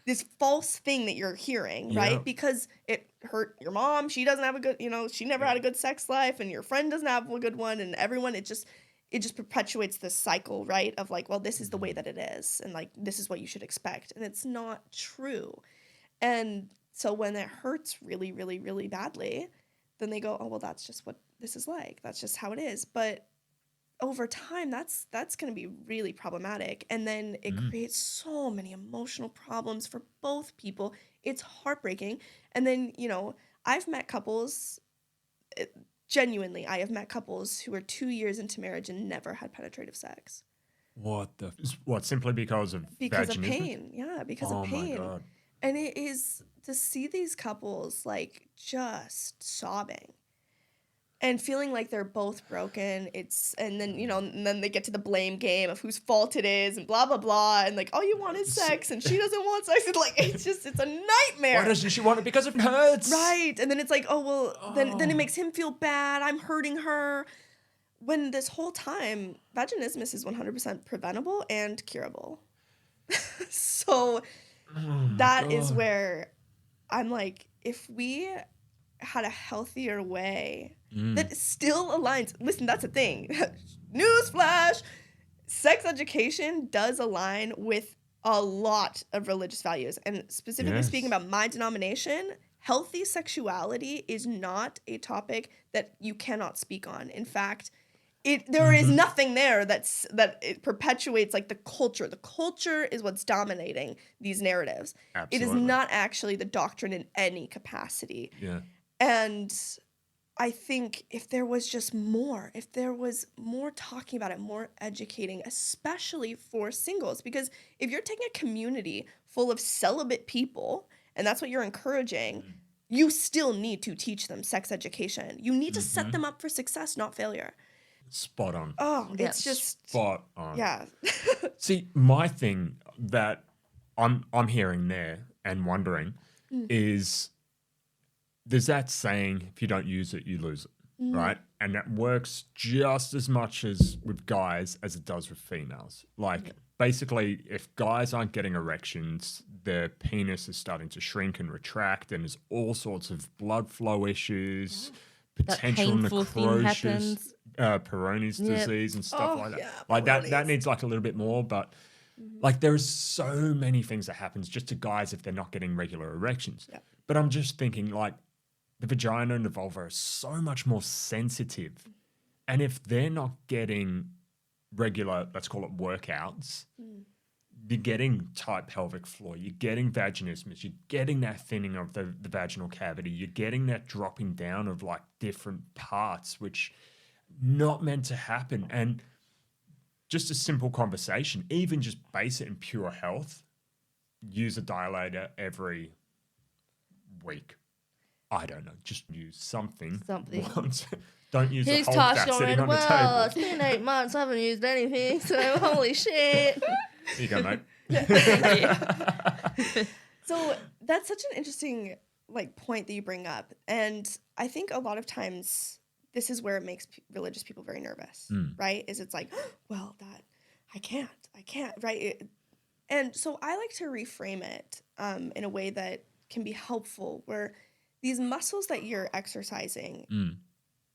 this false thing that you're hearing, Yeah. right? Because it hurt your mom. She doesn't have a good, she never had a good sex life, and your friend doesn't have a good one, and everyone, it just perpetuates this cycle, right? Of like, well, this is the way that it is, and like, this is what you should expect. And it's not true. And so when it hurts really, really, really badly, then they go, oh, well, that's just what this is like. That's just how it is. But over time, that's going to be really problematic. And then it creates so many emotional problems for both people. It's heartbreaking. And then, I've met couples, genuinely, I have met couples who are 2 years into marriage and never had penetrative sex. What simply because of vaginismus? Pain. Yeah, because of pain. Oh my God. And it is to see these couples like just sobbing and feeling like they're both broken. And then they get to the blame game of whose fault it is and blah, blah, blah. And like, all you want is sex and she doesn't want sex. And like, it's a nightmare. Why doesn't she want it? Because it hurts. Right. And then it's like, oh, well, then it makes him feel bad. I'm hurting her. When this whole time, vaginismus is 100% preventable and curable. So that is where I'm like, if we had a healthier way that still aligns. Listen, that's the thing. Newsflash. Sex education does align with a lot of religious values. And specifically speaking about my denomination, healthy sexuality is not a topic that you cannot speak on. In fact, there is nothing there that it perpetuates like the culture. The culture is what's dominating these narratives. Absolutely. It is not actually the doctrine in any capacity. Yeah. And I think if there was more talking about it, more educating, especially for singles, because if you're taking a community full of celibate people, and that's what you're encouraging, you still need to teach them sex education. You need to set them up for success, not failure. Spot on. Oh, it's Yeah. just, Spot on. yeah. See, my thing that I'm hearing there and wondering is there's that saying, if you don't use it, you lose it, right? And that works just as much as with guys as it does with females. Like, basically, if guys aren't getting erections, their penis is starting to shrink and retract, and there's all sorts of blood flow issues, potential painful thing necrosis, happens. Peyronie's disease and stuff like that. yeah, Like that Peyronie's. needs like a little bit more, but like there's so many things that happens just to guys if they're not getting regular erections. Yeah. But I'm just thinking like the vagina and the vulva are so much more sensitive. And if they're not getting regular, let's call it workouts, you're getting tight pelvic floor, you're getting vaginismus, you're getting that thinning of the vaginal cavity, you're getting that dropping down of like different parts, which not meant to happen. And just a simple conversation, even just base it in pure health, use a dilator every week. I don't know, just use something. Once. Don't use He's the whole Tarsh that going, sitting on the well, it's table. been 8 months, I haven't used anything, so holy shit. Here you go, mate. So that's such an interesting point that you bring up. And I think a lot of times this is where it makes religious people very nervous, right? Is it's like, well, that I can't, right? And so I like to reframe it in a way that can be helpful, where these muscles that you're exercising,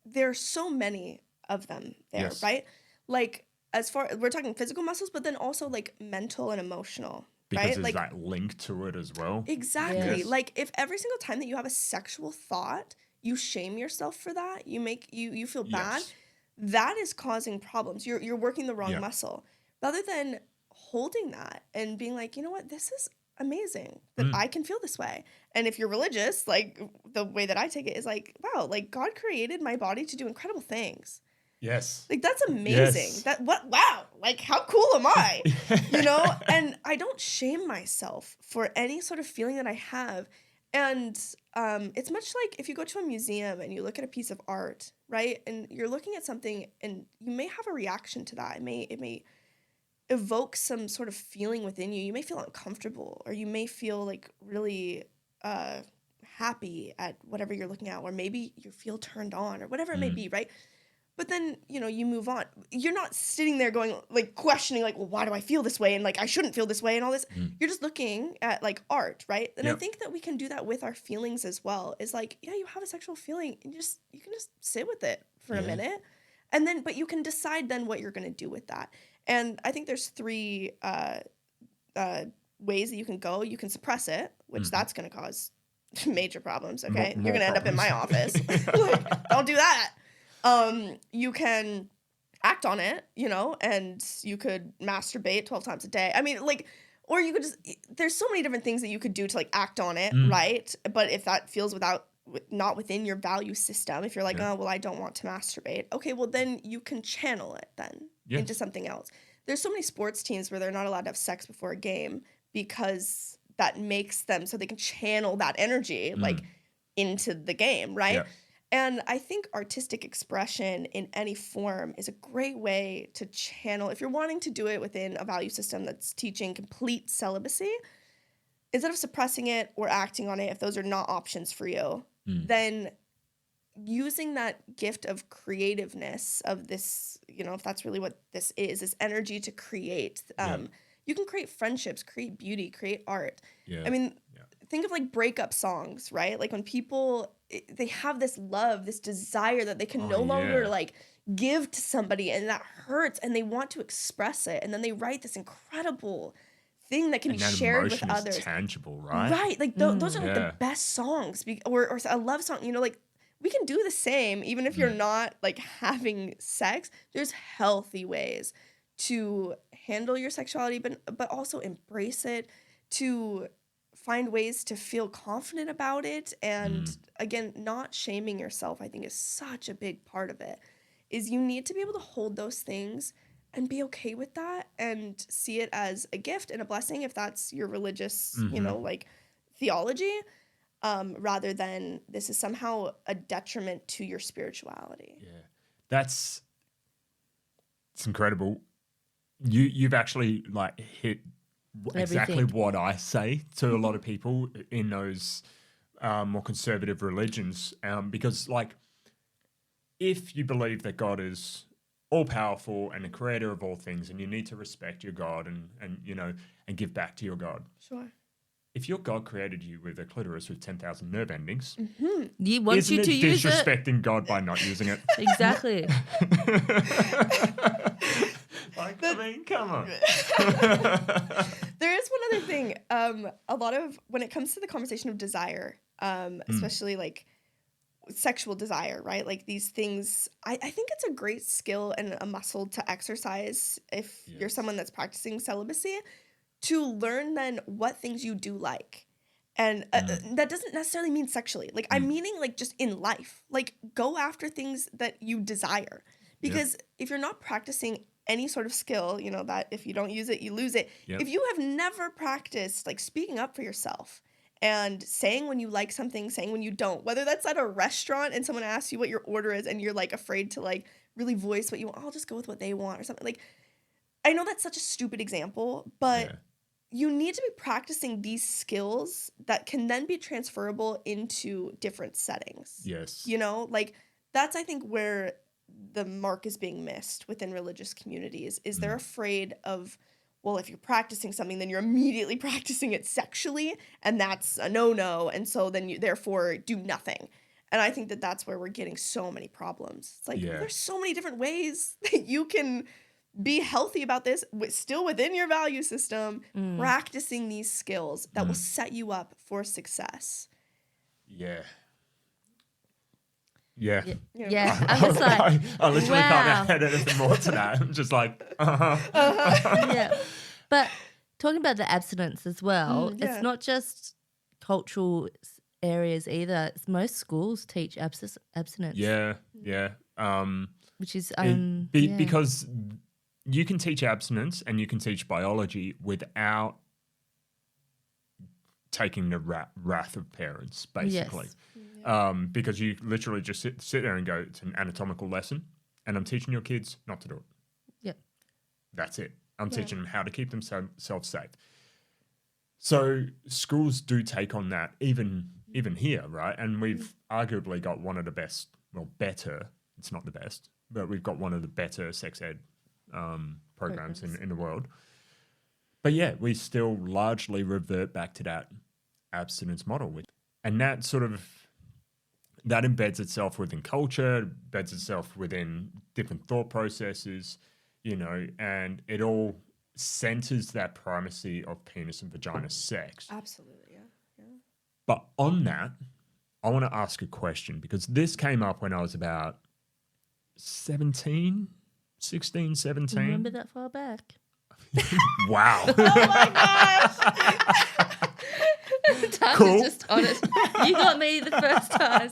there's so many of them there, Yes. right? Like, as far we're talking physical muscles, but then also like mental and emotional, Because right? there's Like, that link to it as well. exactly. Yes. Like, if every single time that you have a sexual thought, you shame yourself for that, you feel bad, Yes. that is causing problems. You're working the wrong Yeah. muscle. Rather than holding that and being like, you know what, this is amazing that I can feel this way. And if you're religious, like, the way that I take it is like, wow, like, God created my body to do incredible things. Yes. Like, that's amazing. Yes. Wow, like, how cool am I? You know? And I don't shame myself for any sort of feeling that I have. And it's much like if you go to a museum and you look at a piece of art, right? And you're looking at something and you may have a reaction to that. It may evoke some sort of feeling within you. You may feel uncomfortable, or you may feel like really happy at whatever you're looking at, or maybe you feel turned on, or whatever it may be, right? But then, you know, you move on. You're not sitting there going, like, questioning, like, well, why do I feel this way? And, like, I shouldn't feel this way and all this. You're just looking at, like, art, right? And I Yep. think that we can do that with our feelings as well. Is like, yeah, you have a sexual feeling, and you can just sit with it for a minute. And then, but you can decide then what you're going to do with that. And I think there's three ways that you can go. You can suppress it, which that's going to cause major problems, okay? More You're going to end up in my office. Like, don't do that. You can act on it, you know, and you could masturbate 12 times a day. I mean, like, or you could just, there's so many different things that you could do to, like, act on it, right? But if that feels not within your value system, if you're like, oh, well, I don't want to masturbate, okay, well, then you can channel it then into something else. There's so many sports teams where they're not allowed to have sex before a game because that makes them so they can channel that energy, like, into the game, right? Yeah. And I think artistic expression in any form is a great way to channel. If you're wanting to do it within a value system that's teaching complete celibacy, instead of suppressing it or acting on it, if those are not options for you, then using that gift of creativeness of this, you know, if that's really what this is, this energy to create. You can create friendships, create beauty, create art. Yeah. I mean, think of, like, breakup songs, right? Like, when people, they have this love, this desire that they can no longer, like, give to somebody, and that hurts, and they want to express it, and then they write this incredible thing that can be shared with others. Is tangible, right? Right. Like, those are like the best songs, or a love song, you know, like, we can do the same even if you're not, like, having sex. There's healthy ways to handle your sexuality, but also embrace it, to find ways to feel confident about it. And again, not shaming yourself, I think, is such a big part of it. Is you need to be able to hold those things and be okay with that and see it as a gift and a blessing, if that's your religious, you know, like, theology, rather than this is somehow a detriment to your spirituality. Yeah. It's incredible. You've actually, like, hit exactly what I say to a lot of people in those more conservative religions, because, like, if you believe that God is all powerful and the creator of all things, and you need to respect your God and you know, and give back to your God. Sure. If your God created you with a clitoris with 10,000 nerve endings, He wants isn't you to it use it. disrespecting God by not using it? Exactly. Like, I mean, come on. There is one other thing. A lot of, when it comes to the conversation of desire, especially, like, sexual desire, right? Like, these things, I think it's a great skill and a muscle to exercise if you're someone that's practicing celibacy, to learn then what things you do like. And that doesn't necessarily mean sexually. Like, I'm meaning, like, just in life. Like, go after things that you desire. Because if you're not practicing any sort of skill, you know, that if you don't use it, you lose it. If you have never practiced, like, speaking up for yourself and saying when you like something, saying when you don't, whether that's at a restaurant and someone asks you what your order is and you're, like, afraid to, like, really voice what you want, I'll just go with what they want or something. Like, I know that's such a stupid example, but you need to be practicing these skills that can then be transferable into different settings. Yes. You know, like, that's, I think, where the mark is being missed within religious communities is they're afraid of, well, if you're practicing something, then you're immediately practicing it sexually, and that's a no-no, and so then you therefore do nothing. And I think that that's where we're getting so many problems. It's like, there's so many different ways that you can be healthy about this, still within your value system, practicing these skills that will set you up for success. Yeah. Yeah. I'm just like, I literally can't add anything more to that. I'm just like, yeah. But talking about the abstinence as well, it's not just cultural areas either. It's most schools teach abstinence. Yeah. Which is because you can teach abstinence and you can teach biology without taking the wrath of parents, basically. Yes. Because you literally just sit there and go, it's an anatomical lesson, and I'm teaching your kids not to do it. Yep. That's it. I'm teaching them how to keep themselves safe. So schools do take on that, even here, right? And we've arguably got one of the best, well, better, it's not the best, but we've got one of the better sex ed programs in the world. But yeah, we still largely revert back to that abstinence model. And that sort of, that embeds itself within culture, embeds itself within different thought processes, you know, and it all centers that primacy of penis and vagina sex. Absolutely, yeah. But on that, I want to ask a question, because this came up when I was about 16, 17. Remember that far back? Wow. Oh my gosh. Time Cool. is just on it. You got me the first time.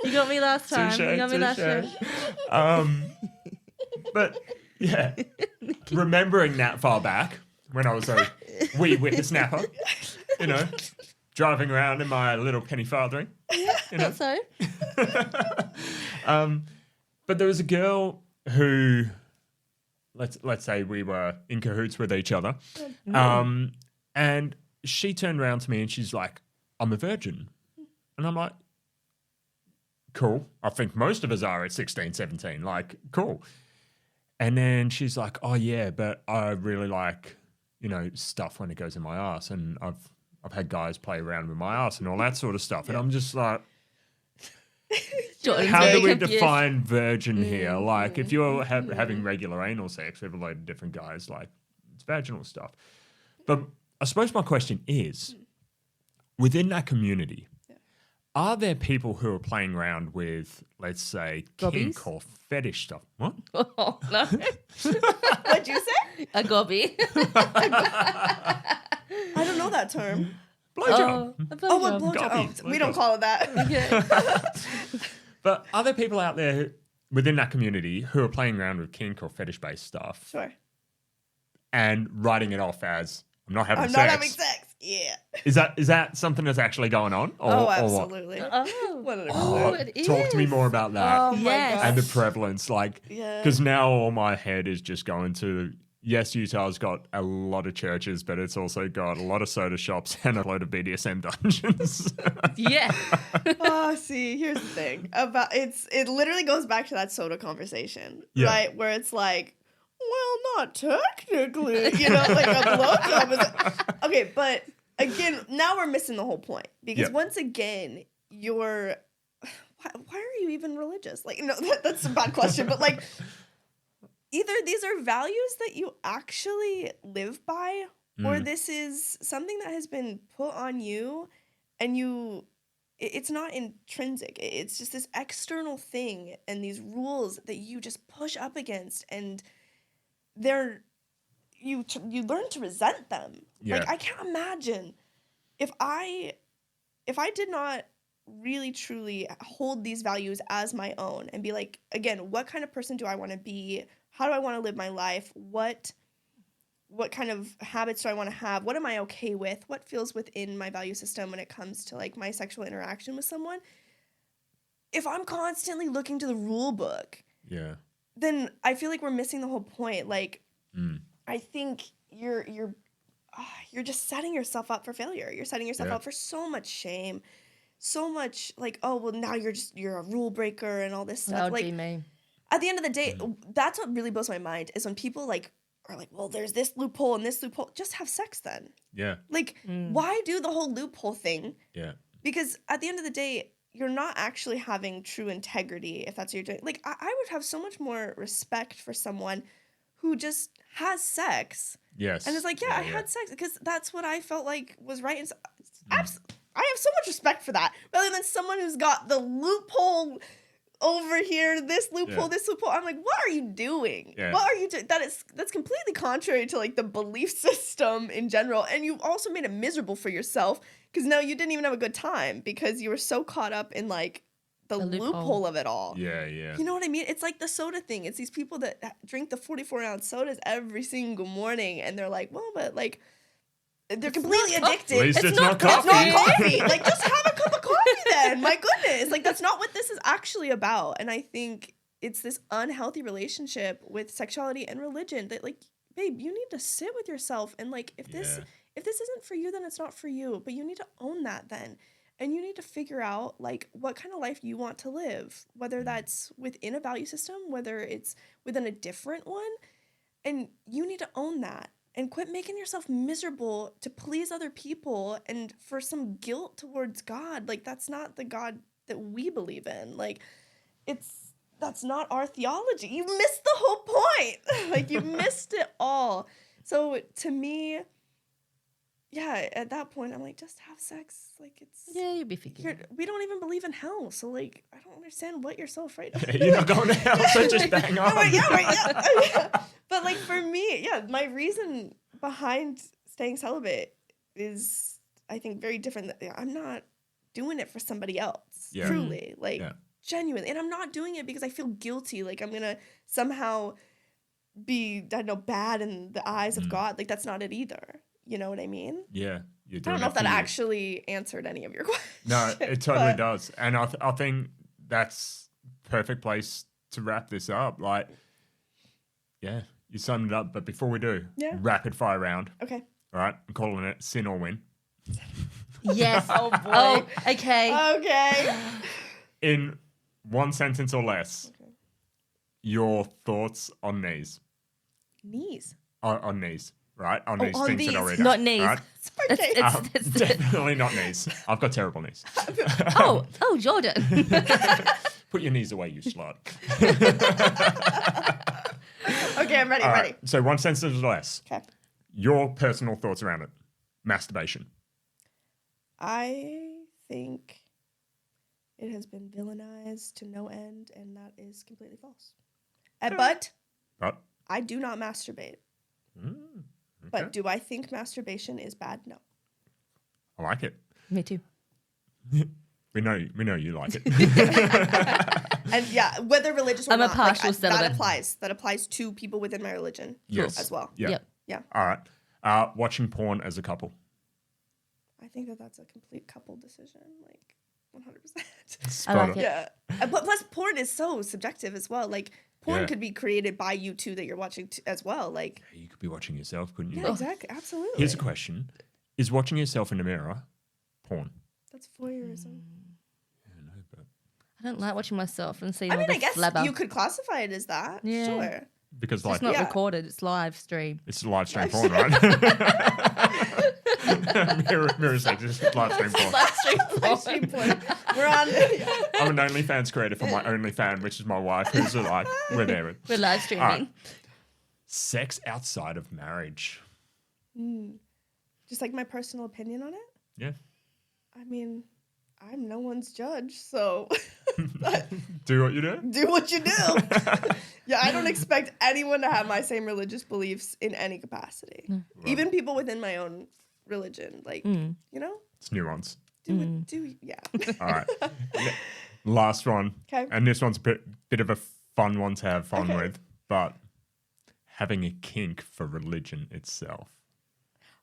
You got me last time. You got me last time. But yeah, remembering that far back when I was a wee whippersnapper, you know, driving around in my little penny farthing. You know? So? But there was a girl who, let's say we were in cahoots with each other, and she turned around to me and she's like, I'm a virgin. And I'm like, cool. I think most of us are at 16, 17. Like, cool. And then she's like, oh, yeah, but I really like, you know, stuff when it goes in my ass. And I've had guys play around with my ass and all that sort of stuff. And I'm just like, how do we define virgin here? Like, if you're having regular anal sex with a load of different guys, like, it's vaginal stuff. But I suppose my question is, within that community, are there people who are playing around with, let's say, kink or fetish stuff? What? Oh, no. What'd you say? A gobby. I don't know that term. Blowjob. Oh, a blowjob. We don't call it that. Okay. But are there people out there within that community who are playing around with kink or fetish-based stuff Sure. and writing it off as, I'm not having I'm sex? not having sex. Yeah. Is that something that's actually going on? Oh, or absolutely. Oh. 100%. It Talk to me is. more about that. Oh my Yes. gosh. And the prevalence, like, Yeah. because now all my head is just going to, yes, Utah's got a lot of churches, but it's also got a lot of soda shops and a load of BDSM dungeons. Yeah. Oh, see, here's the thing about it literally goes back to that soda conversation, Yeah. right? Where it's like, well, not technically, you know, like a blowjob is okay, but again, now we're missing the whole point because once again, why are you even religious? Like, no, that's a bad question, but like, either these are values that you actually live by, or this is something that has been put on you, and it's not intrinsic. It's just this external thing and these rules that you just push up against, and you learn to resent them. Yeah. Like, I can't imagine if I did not really truly hold these values as my own and be like, again, what kind of person do I want to be? How do I want to live my life? What kind of habits do I want to have? What am I okay with? What feels within my value system when it comes to like my sexual interaction with someone? If I'm constantly looking to the rule book, then I feel like we're missing the whole point. Like, I think you're just setting yourself up for failure. You're setting yourself up for so much shame, so much like, oh well, now you're a rule breaker and all this stuff. That would like, be me. at the end of the day, that's what really blows my mind is when people like are like, well, there's this loophole and this loophole. Just have sex then. Yeah. Like, why do the whole loophole thing? Yeah. Because at the end of the day, you're not actually having true integrity if that's what you're doing. Like, I would have so much more respect for someone who just has sex. Yes. And it's like, I had sex because that's what I felt like was right. And so, I have so much respect for that rather than someone who's got the loophole over here, this loophole, this loophole. I'm like, what are you doing? Yeah. What are you doing? That's completely contrary to like the belief system in general. And you've also made it miserable for yourself because now you didn't even have a good time because you were so caught up in like the loophole of it all. Yeah, yeah. You know what I mean? It's like the soda thing. It's these people that drink the 44-ounce sodas every single morning and they're like, well, but like, they're completely addicted. At least it's not It's coffee. not coffee. Like, just have a cup of coffee then. My goodness. Like, that's not what this is actually about. And I think it's this unhealthy relationship with sexuality and religion that, like, babe, you need to sit with yourself and, like, if this isn't for you, then it's not for you. But you need to own that then. And you need to figure out, like, what kind of life you want to live, whether that's within a value system, whether it's within a different one. And you need to own that. And quit making yourself miserable to please other people and for some guilt towards God. Like, that's not the God that we believe in. Like, that's not our theology. You missed the whole point. Like, you missed it all. So, to me, at that point, I'm like, just have sex. Like, it's... Yeah, you'll be figuring. We don't even believe in hell. So, like, I don't understand what you're so afraid of. You're not going to hell, so just bang on. Yeah. But, like, for me, my reason behind staying celibate is, I think, very different. I'm not doing it for somebody else, truly. Like, genuinely. And I'm not doing it because I feel guilty. Like, I'm going to somehow be, I don't know, bad in the eyes of God. Like, that's not it either. You know what I mean? Yeah. I don't know if that actually answered any of your questions. No, it totally does. And I think that's perfect place to wrap this up. Like, you summed it up. But before we do, rapid fire round. Okay. All right. I'm calling it sin or win. Yes. Oh, boy. Oh, okay. Okay. In one sentence or less, your thoughts on these. Knees. On these, right? On these on things these. that I read out, Not knees. right? Okay. It's Definitely not knees. I've got terrible knees. oh, Jordan. Put your knees away, you slut. Okay, I'm ready. All Ready. right, so one sentence or less. Okay. Your personal thoughts around it. Masturbation. I think it has been villainized to no end, and that is completely false. But I do not masturbate. Okay. But do I think masturbation is bad? No. I like it. Me too. We know you like it. And whether religious or I'm a not, partial celibate. That applies to people within my religion as well. Yeah. Yep. Yeah. All right. Watching porn as a couple. I think that's a complete couple decision, like 100%. Spot like on. it. Yeah. But plus, porn is so subjective as well. Like, porn could be created by you two that you're watching as well. Like, You could be watching yourself, couldn't you? yeah, exactly. Absolutely. Here's a question. Is watching yourself in the mirror porn? That's voyeurism. I don't like watching myself and seeing I all mean, the I guess flabber. you could classify it as that. Yeah. Sure. Because It's not recorded, it's live stream. it's live stream porn, right? mirror sex is live stream porn. Live stream porn. We're on. I'm an OnlyFans creator for my OnlyFan, which is my wife, who's like, we're there. We're live streaming. All right. Sex outside of marriage. Just like my personal opinion on it. Yeah. I mean, I'm no one's judge, so Do what you do. do what you do. Yeah, I don't expect anyone to have my same religious beliefs in any capacity. Even people within my own religion, like, you know, It's nuance. yeah. All right. Last one. Okay. And this one's a bit of a fun one to have fun Okay. with, but having a kink for religion itself.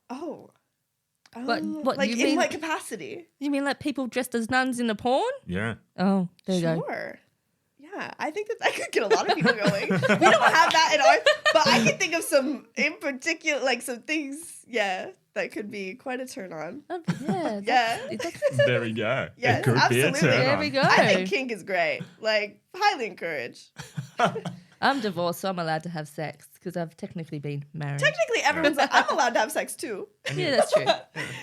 Oh. What like you in mean? what capacity? You mean like people dressed as nuns in the porn? Yeah. Oh, there you go. Sure. Yeah, I think that could get a lot of people going. We don't have that in our, but I can think of some in particular, like some things, that could be quite a turn on. Yeah. Yeah. There we go. Yes, it could absolutely. be a turn There on. we go. I think kink is great. Like, highly encouraged. I'm divorced, so I'm allowed to have sex because I've technically been married. Technically, everyone's like, I'm allowed to have sex too. Yeah, that's true.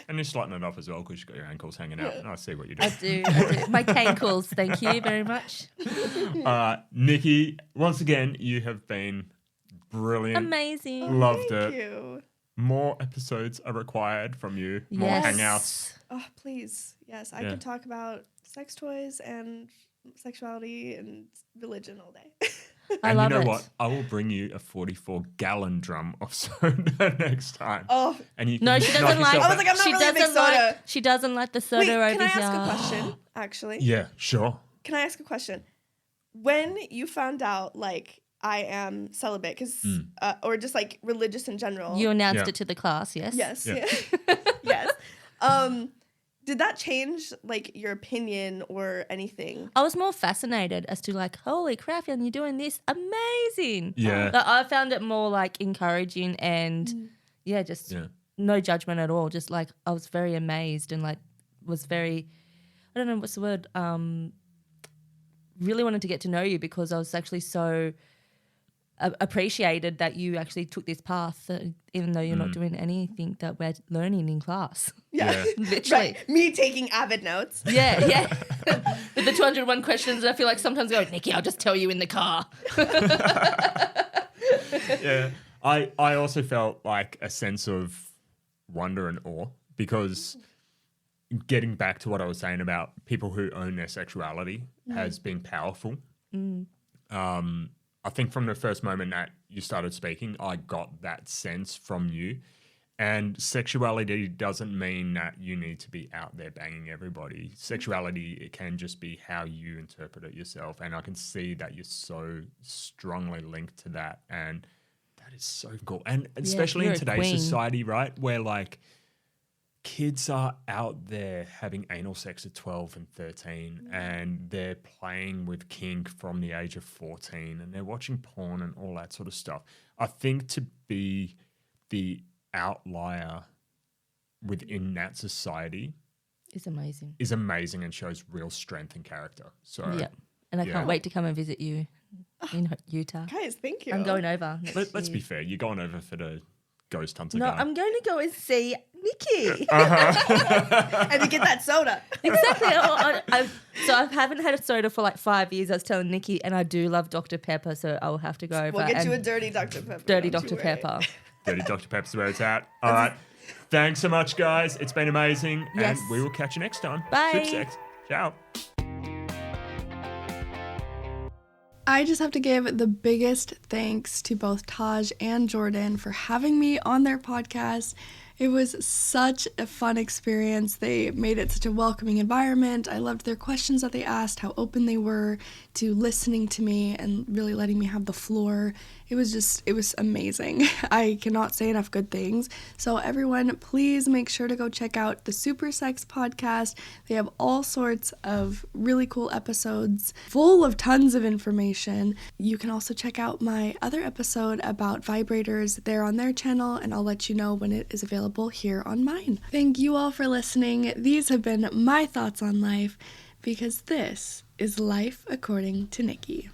And you're slutting it off as well because you've got your ankles hanging out. And I see what you do. I do. My cankles, thank you very much. Nikki, once again, you have been brilliant. Amazing. Loved Thank it. you. More episodes are required from you. More Yes. hangouts. Oh, please. Yes, I Yeah. could talk about sex toys and sexuality and religion all day. I And love you know it. what? I will bring you a 44-gallon drum of soda next time. Oh, And you can No, she knock doesn't like. yourself I was like, I'm not she really a big doesn't soda. like. She doesn't like the soda wait, over can I here. ask a question, actually? Yeah, sure. Can I ask a question? When you found out, like, I am celibate, or just, like, religious in general. You announced Yeah. it to the class, yes? Yes. Yeah. Yes. Did that change, like, your opinion or anything? I was more fascinated as to like, holy crap, and you're doing this, amazing. Yeah. Like, I found it more like encouraging and just Yeah. no judgment at all. Just like I was very amazed and like was very, I don't know what's the word, really wanted to get to know you because I was actually so appreciated that you actually took this path, even though you're not doing anything that we're learning in class. Yeah. Literally. Right. Me taking avid notes. Yeah. With the 201 questions, I feel like sometimes I go, Nikki, I'll just tell you in the car. Yeah. I also felt like a sense of wonder and awe because getting back to what I was saying about people who own their sexuality has been powerful. I think from the first moment that you started speaking, I got that sense from you. And sexuality doesn't mean that you need to be out there banging everybody. Sexuality, it can just be how you interpret it yourself. And I can see that you're so strongly linked to that. And that is so cool. And especially you're in a today's queen. society, right, where like kids are out there having anal sex at 12 and 13 and they're playing with kink from the age of 14 and they're watching porn and all that sort of stuff. I think to be the outlier within that society It's amazing. is amazing and shows real strength and character. So Yeah. And I Yeah. can't wait to come and visit you in Utah. Guys, thank you. I'm going over. let's be fair. You're going over for the ghost hunter No, guy. I'm going to go and see Nikki. And to get that soda. Exactly. So I haven't had a soda for like 5 years. I was telling Nikki, and I do love Dr. Pepper, so I'll have to go over. We'll get you a and dirty Dr. Pepper. dirty don't you Dr. worry. Pepper. Dirty Dr. Pepper's where it's at. All right. Thanks so much, guys. It's been amazing. Yes. And we will catch you next time. Bye. Super sex. Ciao. I just have to give the biggest thanks to both Taj and Jordan for having me on their podcast. It was such a fun experience. They made it such a welcoming environment. I loved their questions that they asked, how open they were to listening to me and really letting me have the floor. It was amazing. I cannot say enough good things. So everyone, please make sure to go check out the Super Sex podcast. They have all sorts of really cool episodes full of tons of information. You can also check out my other episode about vibrators there on their channel, and I'll let you know when it is available here on mine. Thank you all for listening. These have been my thoughts on life, because this is Life According to Nikki.